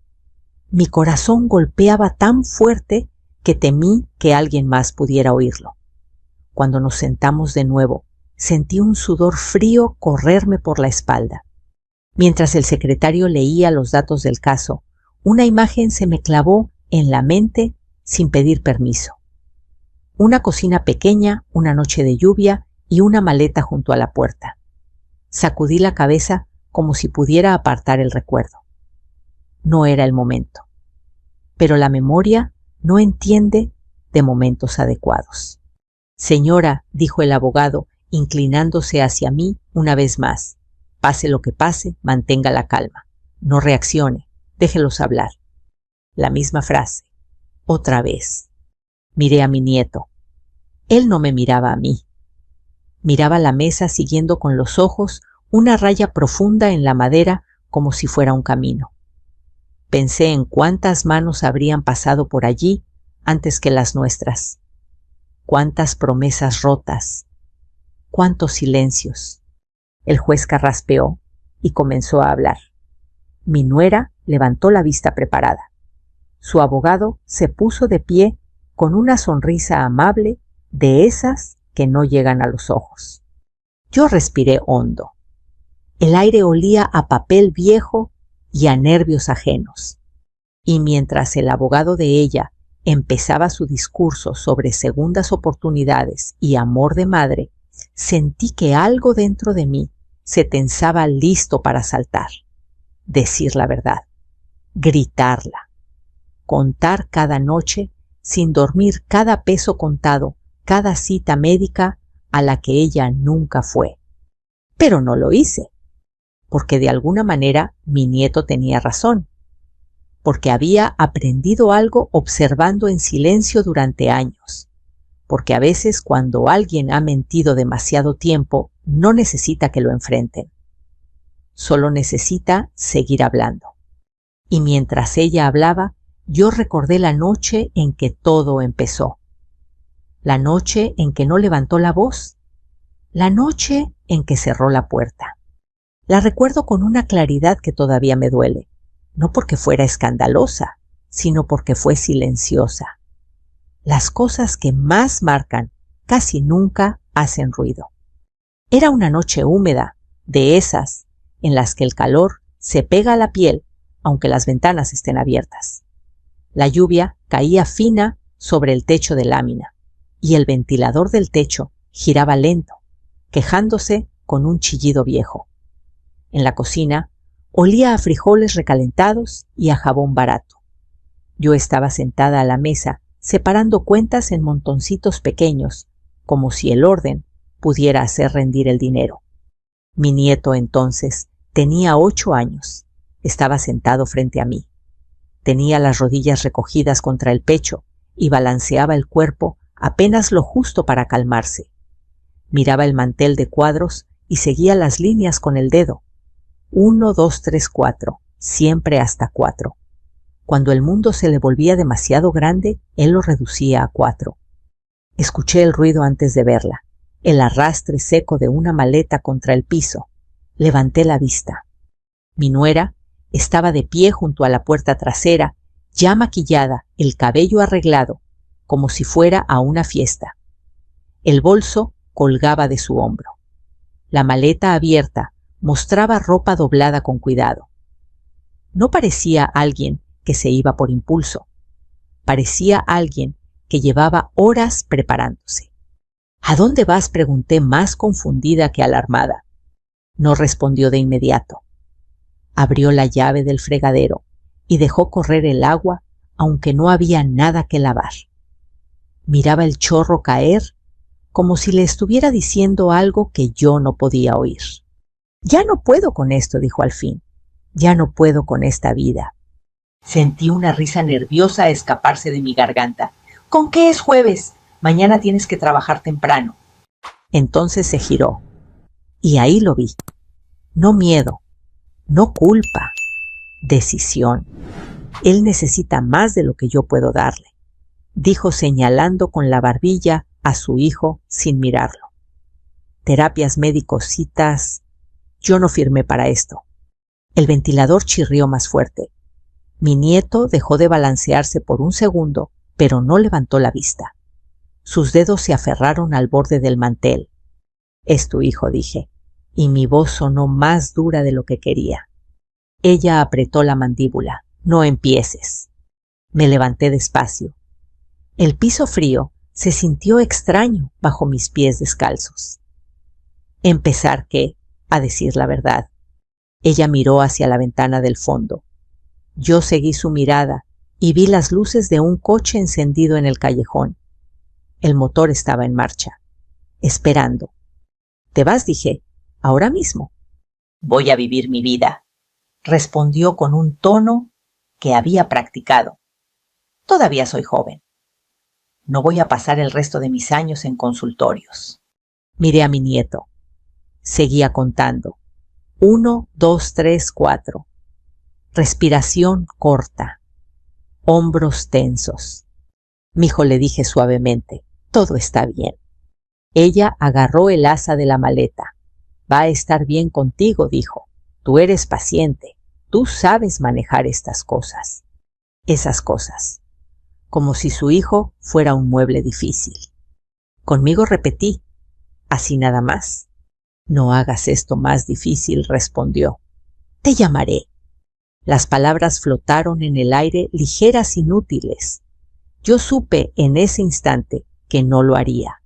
Mi corazón golpeaba tan fuerte que temí que alguien más pudiera oírlo. Cuando nos sentamos de nuevo, sentí un sudor frío correrme por la espalda. Mientras el secretario leía los datos del caso, una imagen se me clavó en la mente sin pedir permiso. Una cocina pequeña, una noche de lluvia y una maleta junto a la puerta. Sacudí la cabeza como si pudiera apartar el recuerdo. No era el momento. Pero la memoria no entiende de momentos adecuados. Señora, dijo el abogado, inclinándose hacia mí una vez más. Pase lo que pase, mantenga la calma. No reaccione, déjelos hablar. La misma frase. Otra vez. Miré a mi nieto. Él no me miraba a mí. Miraba la mesa siguiendo con los ojos una raya profunda en la madera como si fuera un camino. Pensé en cuántas manos habrían pasado por allí antes que las nuestras. Cuántas promesas rotas. Cuántos silencios. El juez carraspeó y comenzó a hablar. Mi nuera levantó la vista preparada. Su abogado se puso de pie con una sonrisa amable de esas que no llegan a los ojos. Yo respiré hondo. El aire olía a papel viejo y a nervios ajenos. Y mientras el abogado de ella empezaba su discurso sobre segundas oportunidades y amor de madre, sentí que algo dentro de mí se tensaba listo para saltar. Decir la verdad. Gritarla. Contar cada noche, sin dormir cada peso contado, cada cita médica a la que ella nunca fue. Pero no lo hice, porque de alguna manera mi nieto tenía razón, porque había aprendido algo observando en silencio durante años, porque a veces cuando alguien ha mentido demasiado tiempo no necesita que lo enfrenten, solo necesita seguir hablando. Y mientras ella hablaba, yo recordé la noche en que todo empezó. La noche en que no levantó la voz. La noche en que cerró la puerta. La recuerdo con una claridad que todavía me duele, no porque fuera escandalosa, sino porque fue silenciosa. Las cosas que más marcan casi nunca hacen ruido. Era una noche húmeda, de esas en las que el calor se pega a la piel aunque las ventanas estén abiertas. La lluvia caía fina sobre el techo de lámina y el ventilador del techo giraba lento, quejándose con un chillido viejo. En la cocina olía a frijoles recalentados y a jabón barato. Yo estaba sentada a la mesa separando cuentas en montoncitos pequeños, como si el orden pudiera hacer rendir el dinero. Mi nieto entonces tenía 8 años. Estaba sentado frente a mí. Tenía las rodillas recogidas contra el pecho y balanceaba el cuerpo apenas lo justo para calmarse. Miraba el mantel de cuadros y seguía las líneas con el dedo. 1, 2, 3, 4, siempre hasta 4. Cuando el mundo se le volvía demasiado grande, él lo reducía a 4. Escuché el ruido antes de verla, el arrastre seco de una maleta contra el piso. Levanté la vista. Mi nuera estaba de pie junto a la puerta trasera, ya maquillada, el cabello arreglado, como si fuera a una fiesta. El bolso colgaba de su hombro. La maleta abierta mostraba ropa doblada con cuidado. No parecía alguien que se iba por impulso. Parecía alguien que llevaba horas preparándose. ¿A dónde vas?, pregunté más confundida que alarmada. No respondió de inmediato. Abrió la llave del fregadero y dejó correr el agua, aunque no había nada que lavar. Miraba el chorro caer como si le estuviera diciendo algo que yo no podía oír. Ya no puedo con esto, dijo al fin. Ya no puedo con esta vida. Sentí una risa nerviosa escaparse de mi garganta. ¿Con qué es jueves? Mañana tienes que trabajar temprano. Entonces se giró. Y ahí lo vi. No miedo, No culpa, decisión. Él necesita más de lo que yo puedo darle, dijo señalando con la barbilla a su hijo sin mirarlo. Terapias médicos, citas. Yo no firmé para esto. El ventilador chirrió más fuerte. Mi nieto dejó de balancearse por un segundo, pero no levantó la vista. Sus dedos se aferraron al borde del mantel. Es tu hijo, dije, y mi voz sonó más dura de lo que quería. Ella apretó la mandíbula. No empieces. Me levanté despacio. El piso frío se sintió extraño bajo mis pies descalzos. ¿Empezar qué? A decir la verdad. Ella miró hacia la ventana del fondo. Yo seguí su mirada y vi las luces de un coche encendido en el callejón. El motor estaba en marcha, esperando. ¿Te vas? Dije. Ahora mismo. Voy a vivir mi vida, respondió con un tono que había practicado. Todavía soy joven. No voy a pasar el resto de mis años en consultorios. Miré a mi nieto. Seguía contando. 1, 2, 3, 4. Respiración corta. Hombros tensos. Mijo, le dije suavemente, todo está bien. Ella agarró el asa de la maleta. Va a estar bien contigo, dijo. Tú eres paciente. Tú sabes manejar estas cosas. Esas cosas. Como si su hijo fuera un mueble difícil. Conmigo repetí. Así nada más. No hagas esto más difícil, respondió. Te llamaré. Las palabras flotaron en el aire ligeras, inútiles. Yo supe en ese instante que no lo haría.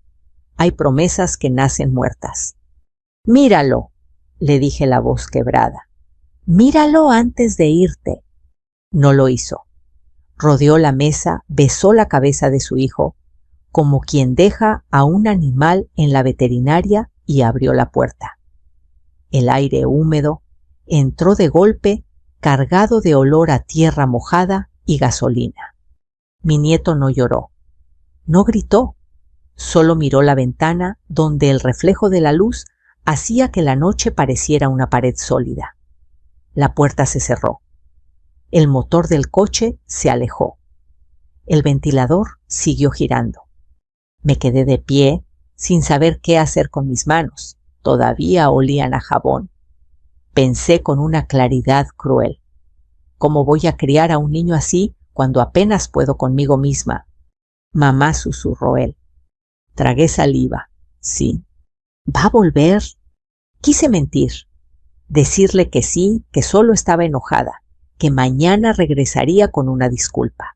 Hay promesas que nacen muertas. Míralo, le dije la voz quebrada. Míralo antes de irte. No lo hizo. Rodeó la mesa, besó la cabeza de su hijo, como quien deja a un animal en la veterinaria, y abrió la puerta. El aire húmedo entró de golpe, cargado de olor a tierra mojada y gasolina. Mi nieto no lloró, no gritó, solo miró la ventana donde el reflejo de la luz hacía que la noche pareciera una pared sólida. La puerta se cerró. El motor del coche se alejó. El ventilador siguió girando. Me quedé de pie, sin saber qué hacer con mis manos. Todavía olían a jabón. Pensé con una claridad cruel. ¿Cómo voy a criar a un niño así cuando apenas puedo conmigo misma? Mamá, susurró él. Tragué saliva. Sí. ¿Va a volver? Quise mentir. Decirle que sí, que solo estaba enojada, que mañana regresaría con una disculpa.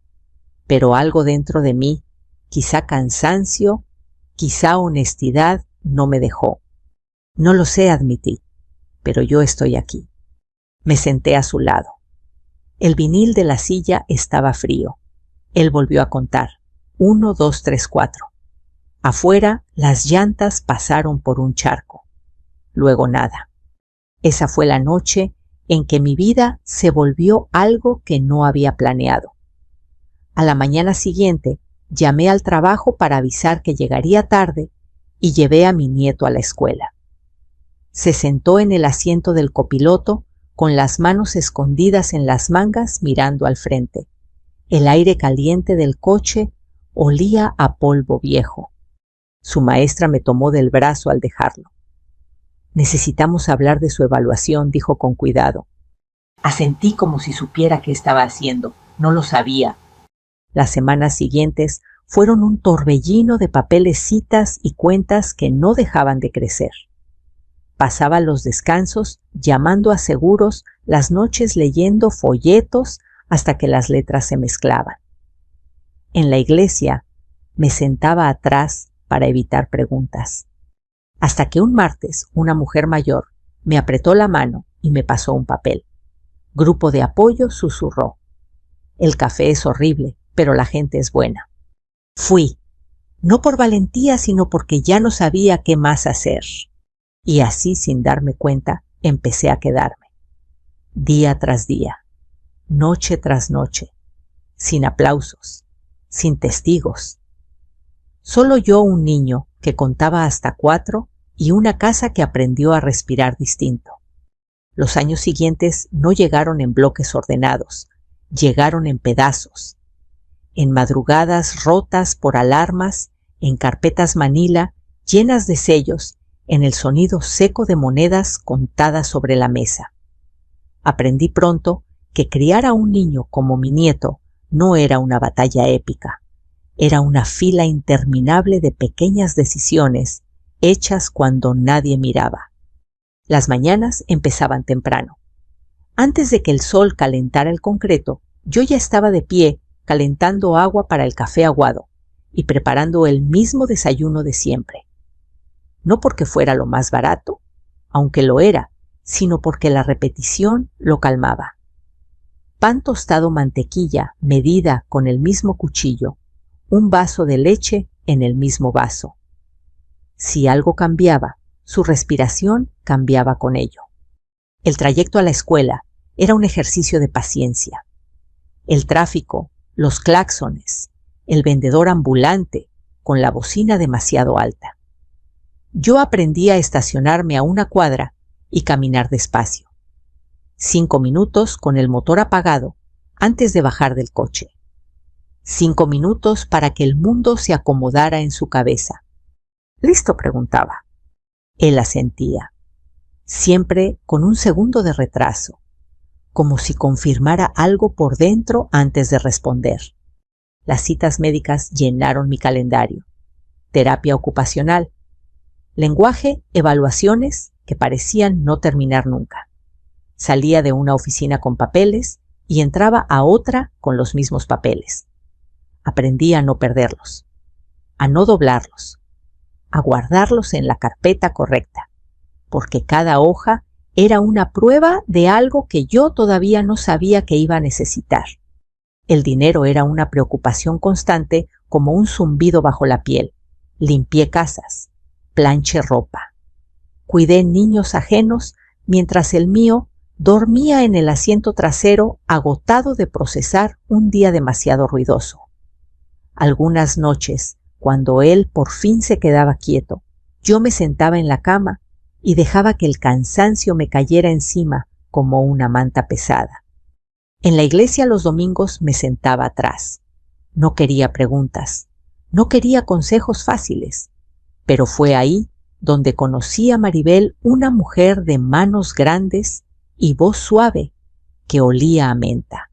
Pero algo dentro de mí, quizá cansancio, quizá honestidad, no me dejó. No lo sé, admití, pero yo estoy aquí. Me senté a su lado. El vinil de la silla estaba frío. Él volvió a contar. 1, 2, 3, 4. Afuera, las llantas pasaron por un charco. Luego nada. Esa fue la noche en que mi vida se volvió algo que no había planeado. A la mañana siguiente, llamé al trabajo para avisar que llegaría tarde y llevé a mi nieto a la escuela. Se sentó en el asiento del copiloto con las manos escondidas en las mangas mirando al frente. El aire caliente del coche olía a polvo viejo. Su maestra me tomó del brazo al dejarlo. Necesitamos hablar de su evaluación, dijo con cuidado. Asentí como si supiera qué estaba haciendo. No lo sabía. Las semanas siguientes fueron un torbellino de papeles, citas y cuentas que no dejaban de crecer. Pasaba los descansos llamando a seguros, las noches leyendo folletos hasta que las letras se mezclaban. En la iglesia me sentaba atrás para evitar preguntas. Hasta que un martes una mujer mayor me apretó la mano y me pasó un papel. Grupo de apoyo, susurró. El café es horrible, pero la gente es buena. Fui, no por valentía, sino porque ya no sabía qué más hacer. Y así, sin darme cuenta, empecé a quedarme. Día tras día, noche tras noche, sin aplausos, sin testigos. Solo yo, un niño que contaba hasta 4 y una casa que aprendió a respirar distinto. Los años siguientes no llegaron en bloques ordenados, llegaron en pedazos, en madrugadas rotas por alarmas, en carpetas manila llenas de sellos, en el sonido seco de monedas contadas sobre la mesa. Aprendí pronto que criar a un niño como mi nieto no era una batalla épica, era una fila interminable de pequeñas decisiones hechas cuando nadie miraba. Las mañanas empezaban temprano. Antes de que el sol calentara el concreto, yo ya estaba de pie calentando agua para el café aguado y preparando el mismo desayuno de siempre. No porque fuera lo más barato, aunque lo era, sino porque la repetición lo calmaba. Pan tostado, mantequilla medida con el mismo cuchillo, un vaso de leche en el mismo vaso. Si algo cambiaba, su respiración cambiaba con ello. El trayecto a la escuela era un ejercicio de paciencia. El tráfico, los claxones, el vendedor ambulante con la bocina demasiado alta. Yo aprendí a estacionarme a una cuadra y caminar despacio. 5 minutos con el motor apagado antes de bajar del coche. 5 minutos para que el mundo se acomodara en su cabeza. ¿Listo?, preguntaba. Él asentía, siempre con un segundo de retraso, como si confirmara algo por dentro antes de responder. Las citas médicas llenaron mi calendario. Terapia ocupacional. Lenguaje, evaluaciones que parecían no terminar nunca. Salía de una oficina con papeles y entraba a otra con los mismos papeles. Aprendí a no perderlos, a no doblarlos, a guardarlos en la carpeta correcta, porque cada hoja era una prueba de algo que yo todavía no sabía que iba a necesitar. El dinero era una preocupación constante, como un zumbido bajo la piel. Limpié casas, planché ropa. Cuidé niños ajenos mientras el mío dormía en el asiento trasero, agotado de procesar un día demasiado ruidoso. Algunas noches, cuando él por fin se quedaba quieto, yo me sentaba en la cama y dejaba que el cansancio me cayera encima como una manta pesada. En la iglesia los domingos me sentaba atrás. No quería preguntas, no quería consejos fáciles, pero fue ahí donde conocí a Maribel, una mujer de manos grandes y voz suave que olía a menta.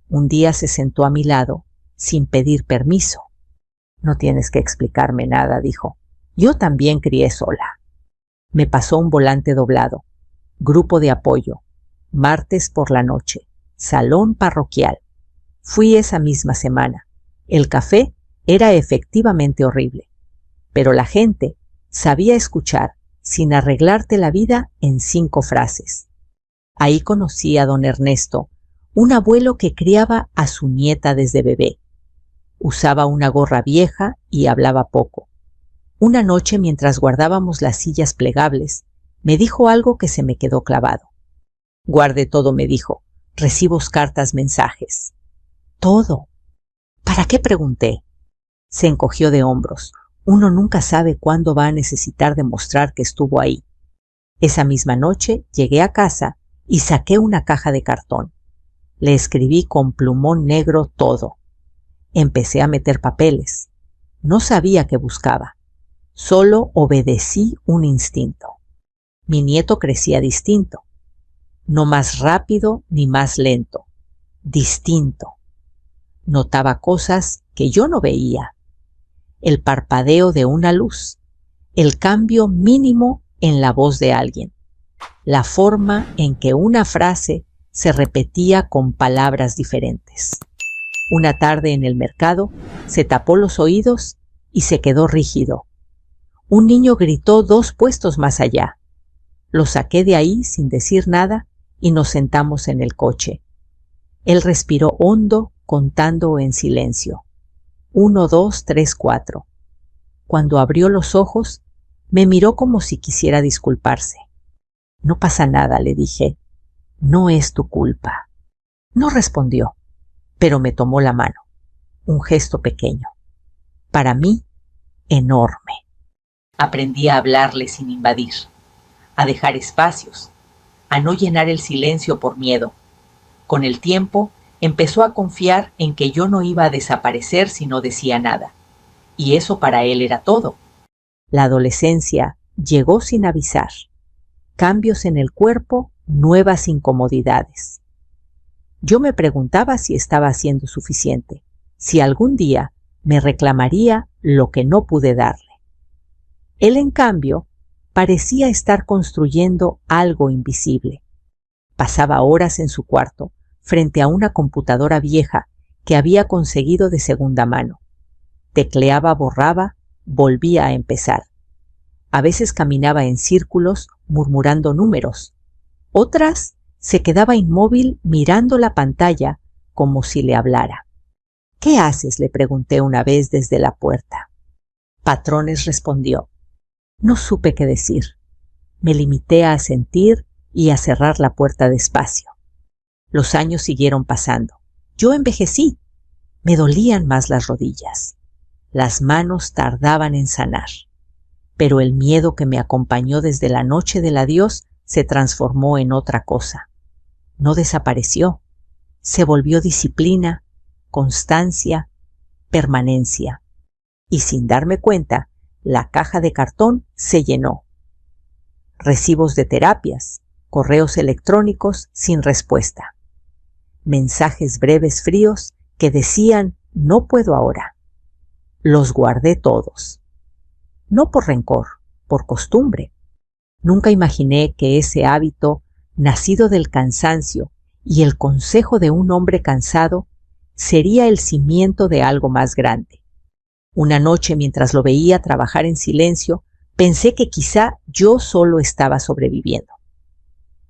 Un día se sentó a mi lado sin pedir permiso. No tienes que explicarme nada, dijo. Yo también crié sola. Me pasó un volante doblado. Grupo de apoyo. Martes por la noche. Salón parroquial. Fui esa misma semana. El café era efectivamente horrible, pero la gente sabía escuchar sin arreglarte la vida en 5 frases. Ahí conocí a don Ernesto, un abuelo que criaba a su nieta desde bebé. Usaba una gorra vieja y hablaba poco. Una noche, mientras guardábamos las sillas plegables, me dijo algo que se me quedó clavado. Guarde todo, me dijo. Recibos, cartas, mensajes. Todo. ¿Para qué?, pregunté. Se encogió de hombros. Uno nunca sabe cuándo va a necesitar demostrar que estuvo ahí. Esa misma noche llegué a casa y saqué una caja de cartón. Le escribí con plumón negro todo. Empecé a meter papeles. No sabía qué buscaba. Solo obedecí un instinto. Mi nieto crecía distinto. No más rápido ni más lento. Distinto. Notaba cosas que yo no veía. El parpadeo de una luz. El cambio mínimo en la voz de alguien. La forma en que una frase se repetía con palabras diferentes. Una tarde en el mercado se tapó los oídos y se quedó rígido. Un niño gritó 2 puestos más allá. Lo saqué de ahí sin decir nada y nos sentamos en el coche. Él respiró hondo, contando en silencio. 1, 2, 3, 4. Cuando abrió los ojos, me miró como si quisiera disculparse. No pasa nada, le dije. No es tu culpa. No respondió, pero me tomó la mano. Un gesto pequeño. Para mí, enorme. Aprendí a hablarle sin invadir, a dejar espacios, a no llenar el silencio por miedo. Con el tiempo, empezó a confiar en que yo no iba a desaparecer si no decía nada. Y eso para él era todo. La adolescencia llegó sin avisar. Cambios en el cuerpo, nuevas incomodidades. Yo me preguntaba si estaba haciendo suficiente, si algún día me reclamaría lo que no pude darle. Él, en cambio, parecía estar construyendo algo invisible. Pasaba horas en su cuarto, frente a una computadora vieja que había conseguido de segunda mano. Tecleaba, borraba, volvía a empezar. A veces caminaba en círculos, murmurando números. Otras se quedaba inmóvil mirando la pantalla como si le hablara. «¿Qué haces?», le pregunté una vez desde la puerta. Patrones respondió. No supe qué decir. Me limité a asentir y a cerrar la puerta despacio. Los años siguieron pasando. Yo envejecí. Me dolían más las rodillas. Las manos tardaban en sanar. Pero el miedo que me acompañó desde la noche del adiós se transformó en otra cosa. No desapareció. Se volvió disciplina, constancia, permanencia. Y sin darme cuenta, la caja de cartón se llenó. Recibos de terapias, correos electrónicos sin respuesta. Mensajes breves fríos que decían «no puedo ahora». Los guardé todos. No por rencor, por costumbre. Nunca imaginé que ese hábito, nacido del cansancio y el consejo de un hombre cansado, sería el cimiento de algo más grande. Una noche, mientras lo veía trabajar en silencio, pensé que quizá yo solo estaba sobreviviendo,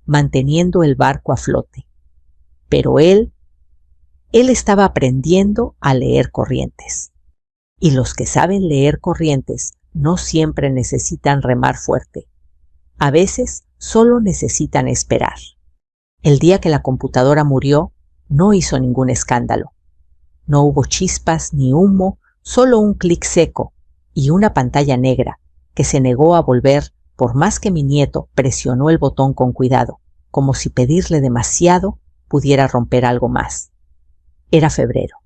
manteniendo el barco a flote. Pero él estaba aprendiendo a leer corrientes. Y los que saben leer corrientes no siempre necesitan remar fuerte. A veces solo necesitan esperar. El día que la computadora murió, no hizo ningún escándalo. No hubo chispas ni humo, solo un clic seco y una pantalla negra que se negó a volver por más que mi nieto presionó el botón con cuidado, como si pedirle demasiado pudiera romper algo más. Era febrero.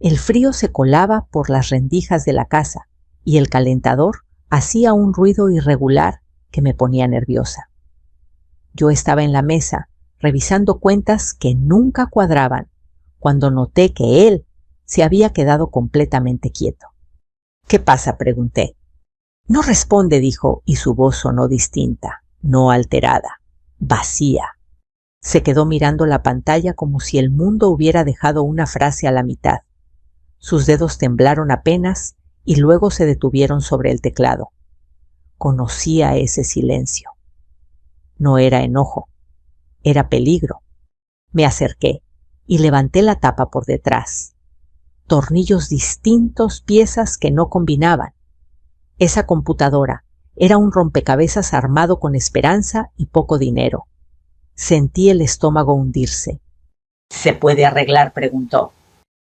El frío se colaba por las rendijas de la casa y el calentador hacía un ruido irregular que me ponía nerviosa. Yo estaba en la mesa revisando cuentas que nunca cuadraban cuando noté que él se había quedado completamente quieto. «¿Qué pasa?», pregunté. «No responde», dijo, y su voz sonó distinta, no alterada, vacía. Se quedó mirando la pantalla como si el mundo hubiera dejado una frase a la mitad. Sus dedos temblaron apenas y luego se detuvieron sobre el teclado. Conocía ese silencio. No era enojo, era peligro. Me acerqué y levanté la tapa por detrás. Tornillos distintos, piezas que no combinaban. Esa computadora era un rompecabezas armado con esperanza y poco dinero. Sentí el estómago hundirse. «¿Se puede arreglar?», preguntó.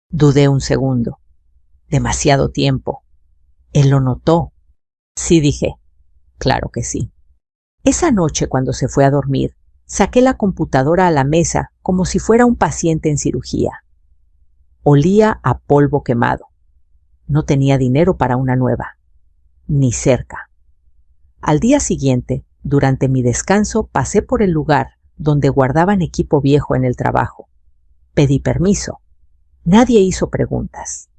Dudé un segundo. Demasiado tiempo. Él lo notó. «Sí», dije. «Claro que sí». Esa noche, cuando se fue a dormir, saqué la computadora a la mesa como si fuera un paciente en cirugía. Olía a polvo quemado. No tenía dinero para una nueva. Ni cerca. Al día siguiente, durante mi descanso, pasé por el lugar donde guardaban equipo viejo en el trabajo. Pedí permiso. Nadie hizo preguntas.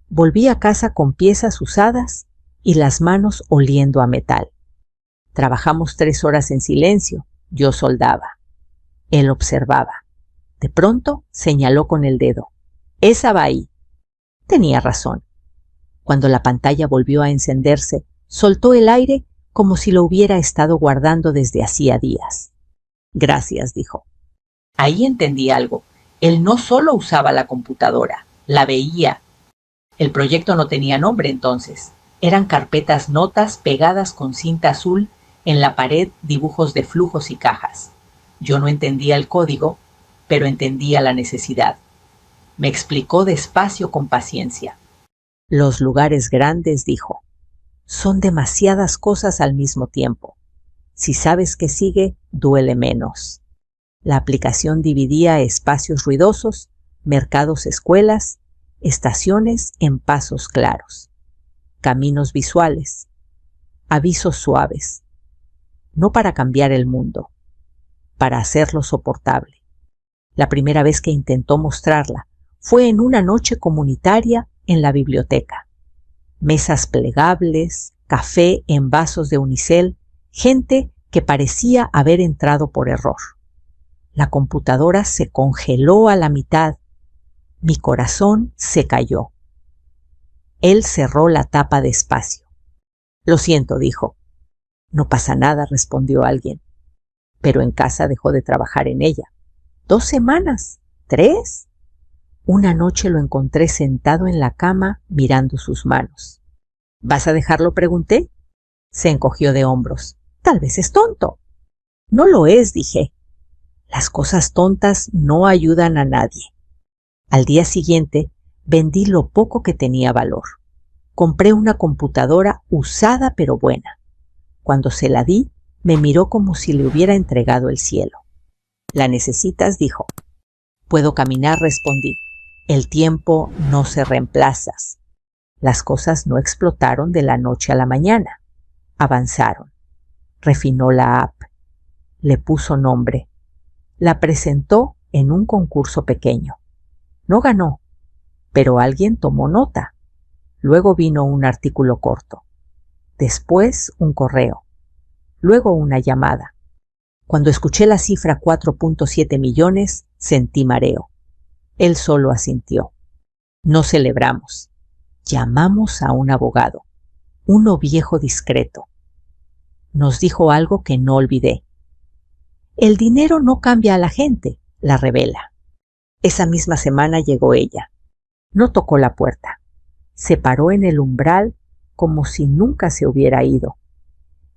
Volví a casa con piezas usadas y las manos oliendo a metal. Trabajamos 3 horas en silencio. Yo soldaba. Él observaba. De pronto señaló con el dedo. «Esa va ahí». Tenía razón. Cuando la pantalla volvió a encenderse, soltó el aire como si lo hubiera estado guardando desde hacía días. «Gracias», dijo. Ahí entendí algo. Él no solo usaba la computadora, la veía. El proyecto no tenía nombre entonces. Eran carpetas notas pegadas con cinta azul, en la pared dibujos de flujos y cajas. Yo no entendía el código, pero entendía la necesidad. Me explicó despacio, con paciencia. «Los lugares grandes», dijo, «son demasiadas cosas al mismo tiempo. Si sabes que sigue, duele menos. La aplicación dividía espacios ruidosos, mercados, escuelas, estaciones en pasos claros, caminos visuales, avisos suaves, no para cambiar el mundo, para hacerlo soportable. La primera vez que intentó mostrarla fue en una noche comunitaria en la biblioteca. Mesas plegables, café en vasos de unicel, gente que parecía haber entrado por error. La computadora se congeló a la mitad. Mi corazón se cayó. Él cerró la tapa despacio. Lo siento, dijo. No pasa nada, respondió alguien. Pero en casa dejó de trabajar en ella. 2 semanas, 3. Una noche lo encontré sentado en la cama mirando sus manos. ¿Vas a dejarlo?, pregunté. Se encogió de hombros. Tal vez es tonto. No lo es, dije. Las cosas tontas no ayudan a nadie. Al día siguiente vendí lo poco que tenía valor. Compré una computadora usada pero buena. Cuando se la di, me miró como si le hubiera entregado el cielo. ¿La necesitas?, dijo. Puedo caminar, respondí. El tiempo no se reemplaza. Las cosas no explotaron de la noche a la mañana. Avanzaron. Refinó la app. Le puso nombre. La presentó en un concurso pequeño. No ganó, pero alguien tomó nota. Luego vino un artículo corto. Después un correo. Luego una llamada. Cuando escuché la cifra 4.7 millones, sentí mareo. Él solo asintió. No celebramos. Llamamos a un abogado, uno viejo discreto. Nos dijo algo que no olvidé. El dinero no cambia a la gente, la revela. Esa misma semana llegó ella. No tocó la puerta. Se paró en el umbral como si nunca se hubiera ido.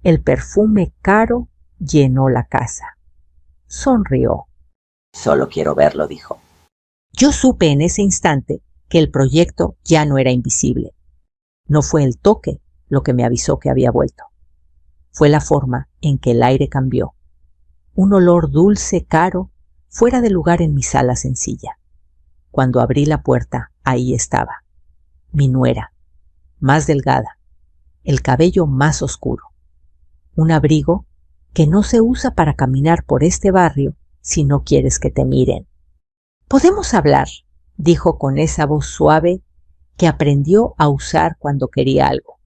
El perfume caro llenó la casa. Sonrió. Solo quiero verlo, dijo. Yo supe en ese instante que el proyecto ya no era invisible. No fue el toque lo que me avisó que había vuelto. Fue la forma en que el aire cambió. Un olor dulce, caro, fuera de lugar en mi sala sencilla. Cuando abrí la puerta, ahí estaba. Mi nuera, más delgada, el cabello más oscuro. Un abrigo que no se usa para caminar por este barrio si no quieres que te miren. «¿Podemos hablar?», dijo con esa voz suave que aprendió a usar cuando quería algo.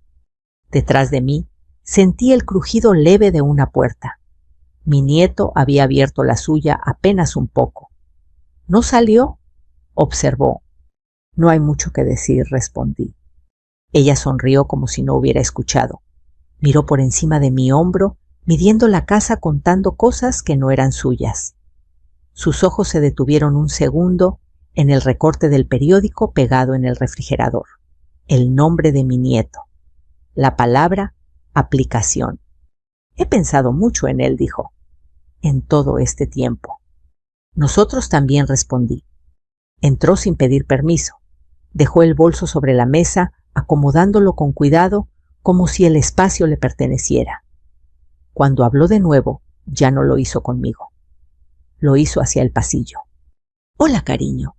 Detrás de mí sentí el crujido leve de una puerta. Mi nieto había abierto la suya apenas un poco. «¿No salió?», observó. «No hay mucho que decir», respondí. Ella sonrió como si no hubiera escuchado. Miró por encima de mi hombro, midiendo la casa contando cosas que no eran suyas. Sus ojos se detuvieron un segundo en el recorte del periódico pegado en el refrigerador. El nombre de mi nieto. La palabra aplicación. «He pensado mucho en él», dijo. «En todo este tiempo». «Nosotros también», respondí. Entró sin pedir permiso. Dejó el bolso sobre la mesa, acomodándolo con cuidado, como si el espacio le perteneciera. Cuando habló de nuevo, ya no lo hizo conmigo. Lo hizo hacia el pasillo. «Hola, cariño.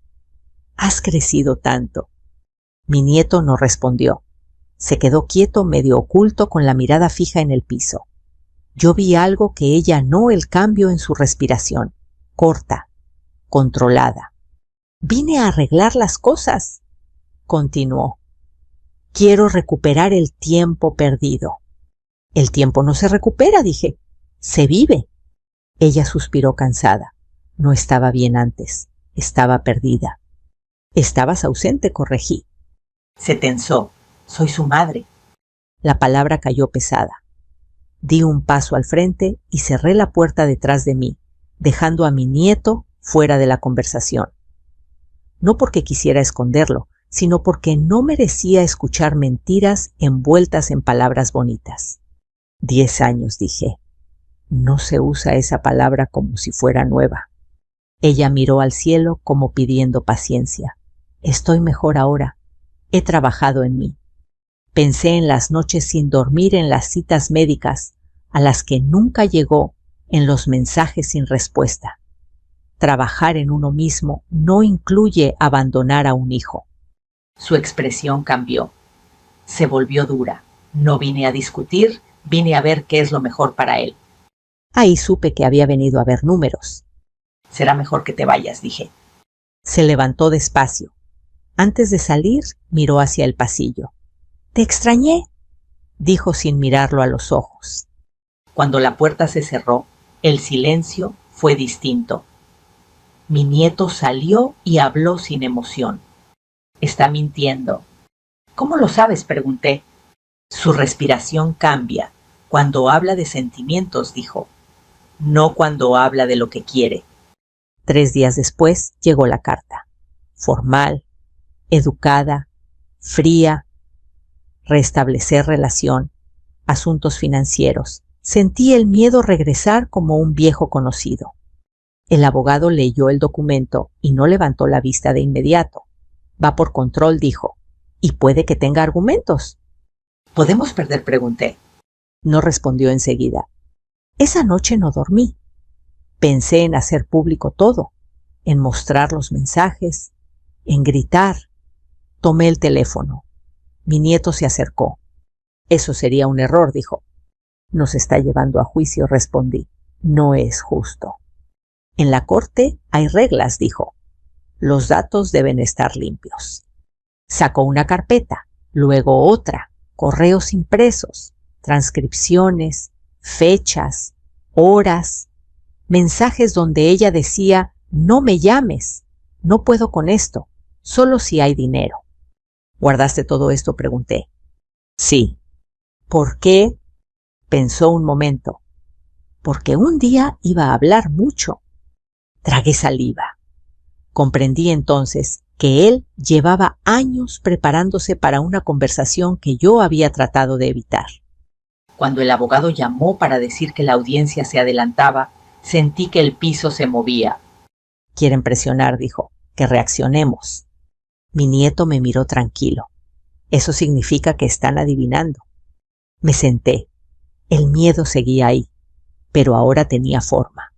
Has crecido tanto». Mi nieto no respondió. Se quedó quieto, medio oculto, con la mirada fija en el piso. Yo vi algo que ella no, el cambio en su respiración, corta, controlada. «Vine a arreglar las cosas», continuó. «Quiero recuperar el tiempo perdido». «El tiempo no se recupera», dije. «Se vive». Ella suspiró cansada. No estaba bien antes. Estaba perdida. «Estabas ausente», corregí. Se tensó. «Soy su madre». La palabra cayó pesada. Di un paso al frente y cerré la puerta detrás de mí, dejando a mi nieto fuera de la conversación. No porque quisiera esconderlo, sino porque no merecía escuchar mentiras envueltas en palabras bonitas. 10 años, dije. No se usa esa palabra como si fuera nueva. Ella miró al cielo como pidiendo paciencia. Estoy mejor ahora. He trabajado en mí. Pensé en las noches sin dormir, en las citas médicas, a las que nunca llegó en los mensajes sin respuesta. Trabajar en uno mismo no incluye abandonar a un hijo. Su expresión cambió. Se volvió dura. No vine a discutir, vine a ver qué es lo mejor para él. Ahí supe que había venido a ver números. Será mejor que te vayas, dije. Se levantó despacio. Antes de salir, miró hacia el pasillo. «Te extrañé», dijo sin mirarlo a los ojos. Cuando la puerta se cerró, el silencio fue distinto. Mi nieto salió y habló sin emoción. «Está mintiendo». «¿Cómo lo sabes?», pregunté. «Su respiración cambia. Cuando habla de sentimientos», dijo. «No cuando habla de lo que quiere». 3 días después llegó la carta. Formal, educada, fría. Restablecer relación, asuntos financieros. Sentí el miedo regresar como un viejo conocido. El abogado leyó el documento y no levantó la vista de inmediato. «Va por control», dijo, «y puede que tenga argumentos». «¿Podemos perder?», pregunté. No respondió enseguida. Esa noche no dormí. Pensé en hacer público todo, en mostrar los mensajes, en gritar. Tomé el teléfono. Mi nieto se acercó. «Eso sería un error», dijo. «Nos está llevando a juicio», respondí. «No es justo». «En la corte hay reglas», dijo. «Los datos deben estar limpios». Sacó una carpeta, luego otra, correos impresos, transcripciones, fechas, horas, mensajes donde ella decía: «No me llames, no puedo con esto, solo si hay dinero». «¿Guardaste todo esto?», pregunté. «Sí». «¿Por qué?». Pensó un momento. «Porque un día iba a hablar mucho». Tragué saliva. Comprendí entonces que él llevaba años preparándose para una conversación que yo había tratado de evitar. Cuando el abogado llamó para decir que la audiencia se adelantaba, sentí que el piso se movía. «Quieren presionar», dijo, «que reaccionemos». Mi nieto me miró tranquilo. Eso significa que están adivinando. Me senté. El miedo seguía ahí, pero ahora tenía forma.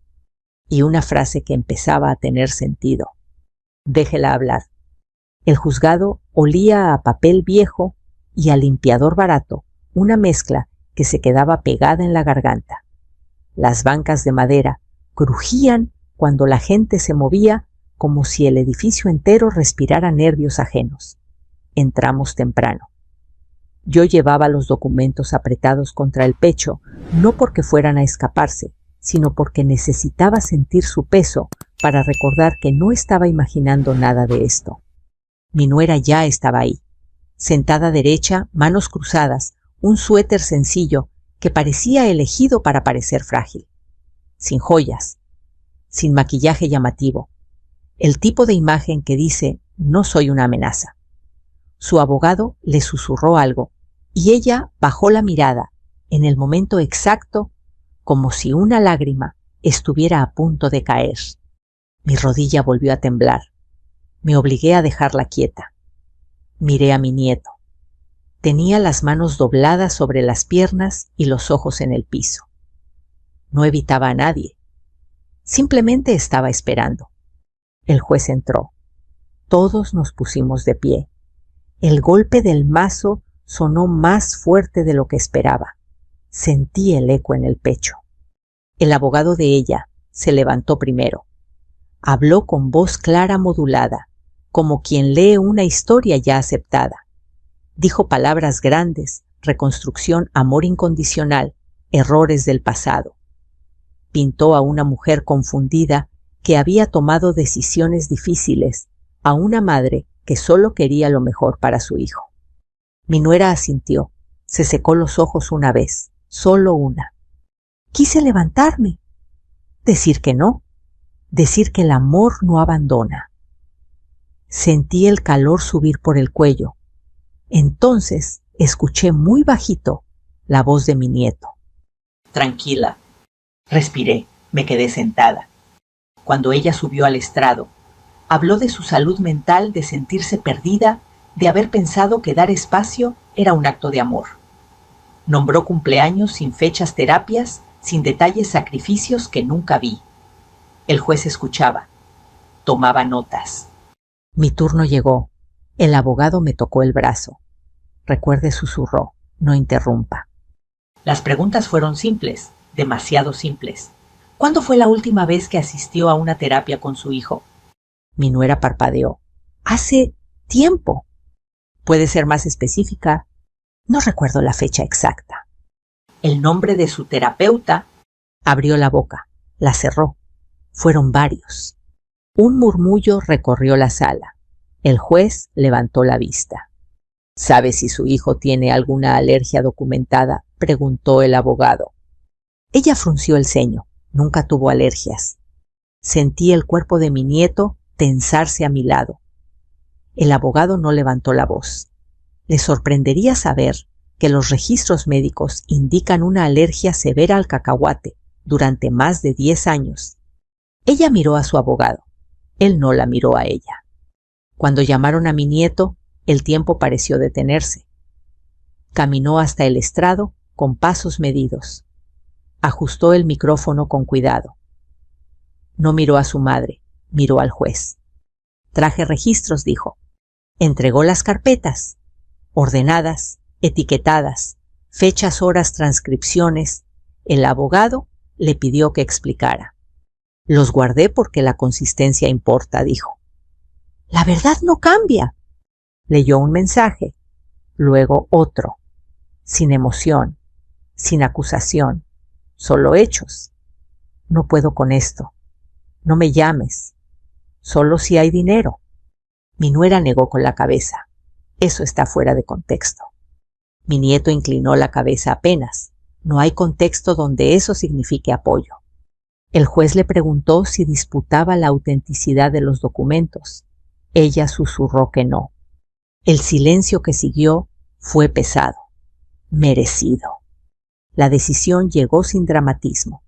Y una frase que empezaba a tener sentido. «Déjela hablar». El juzgado olía a papel viejo y a limpiador barato, una mezcla que se quedaba pegada en la garganta. Las bancas de madera crujían cuando la gente se movía, como si el edificio entero respirara nervios ajenos. Entramos temprano. Yo llevaba los documentos apretados contra el pecho, no porque fueran a escaparse, sino porque necesitaba sentir su peso para recordar que no estaba imaginando nada de esto. Mi nuera ya estaba ahí, sentada derecha, manos cruzadas, un suéter sencillo que parecía elegido para parecer frágil, sin joyas, sin maquillaje llamativo, el tipo de imagen que dice: «No soy una amenaza». Su abogado le susurró algo y ella bajó la mirada en el momento exacto, como si una lágrima estuviera a punto de caer. Mi rodilla volvió a temblar. Me obligué a dejarla quieta. Miré a mi nieto. Tenía las manos dobladas sobre las piernas y los ojos en el piso. No evitaba a nadie. Simplemente estaba esperando. El juez entró. Todos nos pusimos de pie. El golpe del mazo sonó más fuerte de lo que esperaba. Sentí el eco en el pecho. El abogado de ella se levantó primero. Habló con voz clara modulada, como quien lee una historia ya aceptada. Dijo palabras grandes: reconstrucción, amor incondicional, errores del pasado. Pintó a una mujer confundida que había tomado decisiones difíciles, a una madre que solo quería lo mejor para su hijo. Mi nuera asintió. Se secó los ojos una vez, solo una. Quise levantarme, decir que no, decir que el amor no abandona. Sentí el calor subir por el cuello. Entonces escuché muy bajito la voz de mi nieto. «Tranquila». Respiré, me quedé sentada. Cuando ella subió al estrado, habló de su salud mental, de sentirse perdida, de haber pensado que dar espacio era un acto de amor. Nombró cumpleaños sin fechas, terapias, sin detalles, sacrificios que nunca vi. El juez escuchaba, tomaba notas. Mi turno llegó. El abogado me tocó el brazo. Recuerde, susurró, no interrumpa. Las preguntas fueron simples, demasiado simples. ¿Cuándo fue la última vez que asistió a una terapia con su hijo? Mi nuera parpadeó. Hace tiempo. ¿Puede ser más específica? No recuerdo la fecha exacta. El nombre de su terapeuta. Abrió la boca, la cerró. Fueron varios. Un murmullo recorrió la sala. El juez levantó la vista. ¿Sabe si su hijo tiene alguna alergia documentada?, preguntó el abogado. Ella frunció el ceño. Nunca tuvo alergias. Sentí el cuerpo de mi nieto tensarse a mi lado. El abogado no levantó la voz. Le sorprendería saber que los registros médicos indican una alergia severa al cacahuate durante más de 10 años. Ella miró a su abogado. Él no la miró a ella. Cuando llamaron a mi nieto, el tiempo pareció detenerse. Caminó hasta el estrado con pasos medidos. Ajustó el micrófono con cuidado. No miró a su madre, miró al juez. Traje registros, dijo. Entregó las carpetas, ordenadas, etiquetadas, fechas, horas, transcripciones. El abogado le pidió que explicara. Los guardé porque la consistencia importa, dijo. La verdad no cambia. Leyó un mensaje, luego otro, sin emoción, sin acusación, solo hechos. No puedo con esto. No me llames. Solo si hay dinero. Mi nuera negó con la cabeza. Eso está fuera de contexto. Mi nieto inclinó la cabeza apenas. No hay contexto donde eso signifique apoyo. El juez le preguntó si disputaba la autenticidad de los documentos. Ella susurró que no. El silencio que siguió fue pesado, merecido. La decisión llegó sin dramatismo.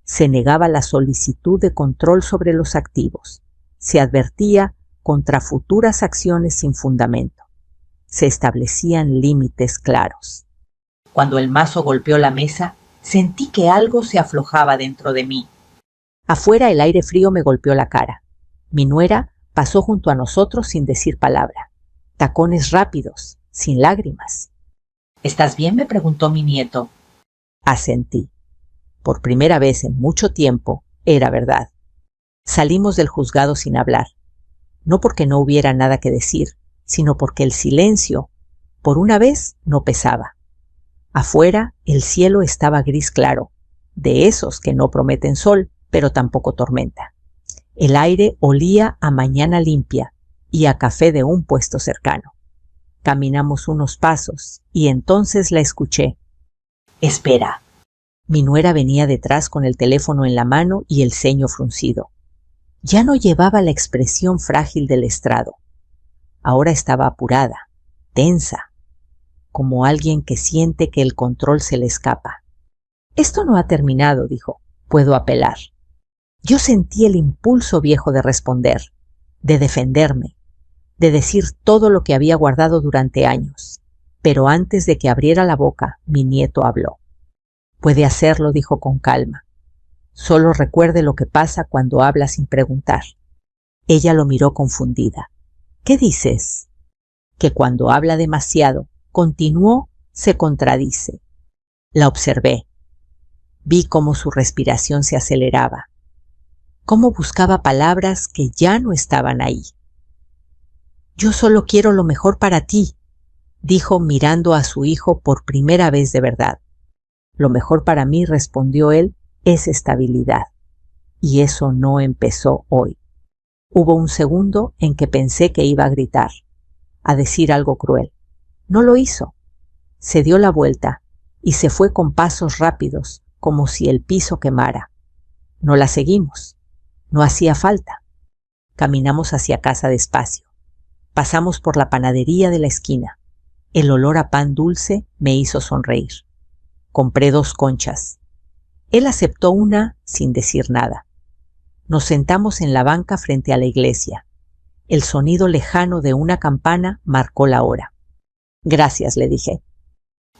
Se negaba la solicitud de control sobre los activos. Se advertía contra futuras acciones sin fundamento. Se establecían límites claros. Cuando el mazo golpeó la mesa, sentí que algo se aflojaba dentro de mí. Afuera el aire frío me golpeó la cara. Mi nuera pasó junto a nosotros sin decir palabra. Tacones rápidos, sin lágrimas. ¿Estás bien?, me preguntó mi nieto. Asentí. Por primera vez en mucho tiempo, era verdad. Salimos del juzgado sin hablar. No porque no hubiera nada que decir, sino porque el silencio, por una vez, no pesaba. Afuera, el cielo estaba gris claro, de esos que no prometen sol, pero tampoco tormenta. El aire olía a mañana limpia y a café de un puesto cercano. Caminamos unos pasos y entonces la escuché. Espera. Mi nuera venía detrás con el teléfono en la mano y el ceño fruncido. Ya no llevaba la expresión frágil del estrado. Ahora estaba apurada, tensa, como alguien que siente que el control se le escapa. Esto no ha terminado, dijo. Puedo apelar. Yo sentí el impulso viejo de responder, de defenderme, de decir todo lo que había guardado durante años. Pero antes de que abriera la boca, mi nieto habló. Puede hacerlo, dijo con calma. Solo recuerde lo que pasa cuando habla sin preguntar. Ella lo miró confundida. ¿Qué dices? Que cuando habla demasiado, continuó, se contradice. La observé. Vi cómo su respiración se aceleraba, cómo buscaba palabras que ya no estaban ahí. Yo solo quiero lo mejor para ti, dijo mirando a su hijo por primera vez de verdad. Lo mejor para mí, respondió él, es estabilidad. Y eso no empezó hoy. Hubo un segundo en que pensé que iba a gritar, a decir algo cruel. No lo hizo. Se dio la vuelta y se fue con pasos rápidos, como si el piso quemara. No la seguimos. No hacía falta. Caminamos hacia casa despacio. Pasamos por la panadería de la esquina. El olor a pan dulce me hizo sonreír. Compré 2 conchas. Él aceptó una sin decir nada. Nos sentamos en la banca frente a la iglesia. El sonido lejano de una campana marcó la hora. Gracias, le dije.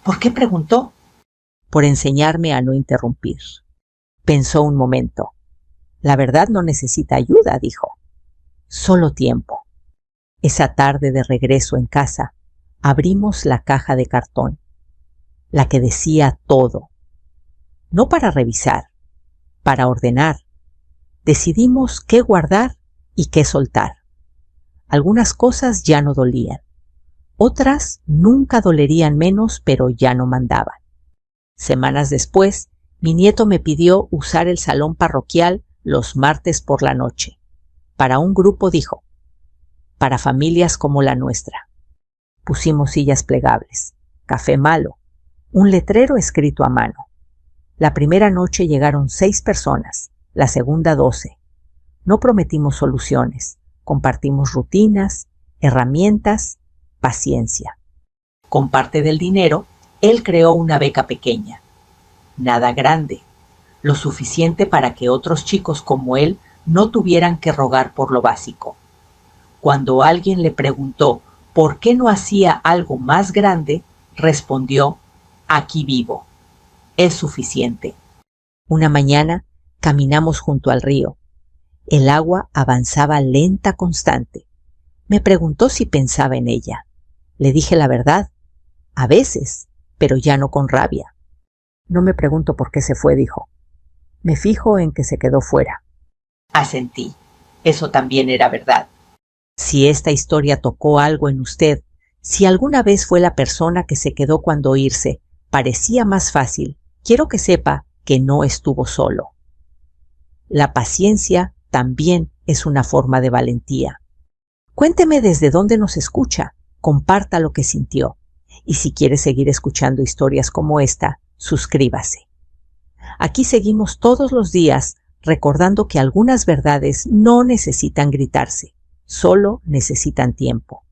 ¿Por qué?, preguntó. por enseñarme a no interrumpir. Pensó un momento. La verdad no necesita ayuda, dijo. Solo tiempo. Esa tarde de regreso en casa, abrimos la caja de cartón, la que decía todo. No para revisar, para ordenar. Decidimos qué guardar y qué soltar. Algunas cosas ya no dolían. Otras nunca dolerían menos, pero ya no mandaban. Semanas después, mi nieto me pidió usar el salón parroquial los martes por la noche. Para un grupo, dijo, para familias como la nuestra. Pusimos sillas plegables, café malo, un letrero escrito a mano. La primera noche llegaron 6 personas, la segunda 12. No prometimos soluciones, compartimos rutinas, herramientas, paciencia. Con parte del dinero, él creó una beca pequeña. Nada grande, lo suficiente para que otros chicos como él no tuvieran que rogar por lo básico. Cuando alguien le preguntó por qué no hacía algo más grande, respondió, aquí vivo. Es suficiente. Una mañana caminamos junto al río. El agua avanzaba lenta, constante. Me preguntó si pensaba en ella. Le dije la verdad. A veces, pero ya no con rabia. No me pregunto por qué se fue, dijo. Me fijo en que se quedó fuera. Asentí. Eso también era verdad. Si esta historia tocó algo en usted, si alguna vez fue la persona que se quedó cuando irse parecía más fácil, quiero que sepa que no estuvo solo. La paciencia también es una forma de valentía. Cuénteme desde dónde nos escucha, comparta lo que sintió. Y si quiere seguir escuchando historias como esta, suscríbase. Aquí seguimos todos los días recordando que algunas verdades no necesitan gritarse, solo necesitan tiempo.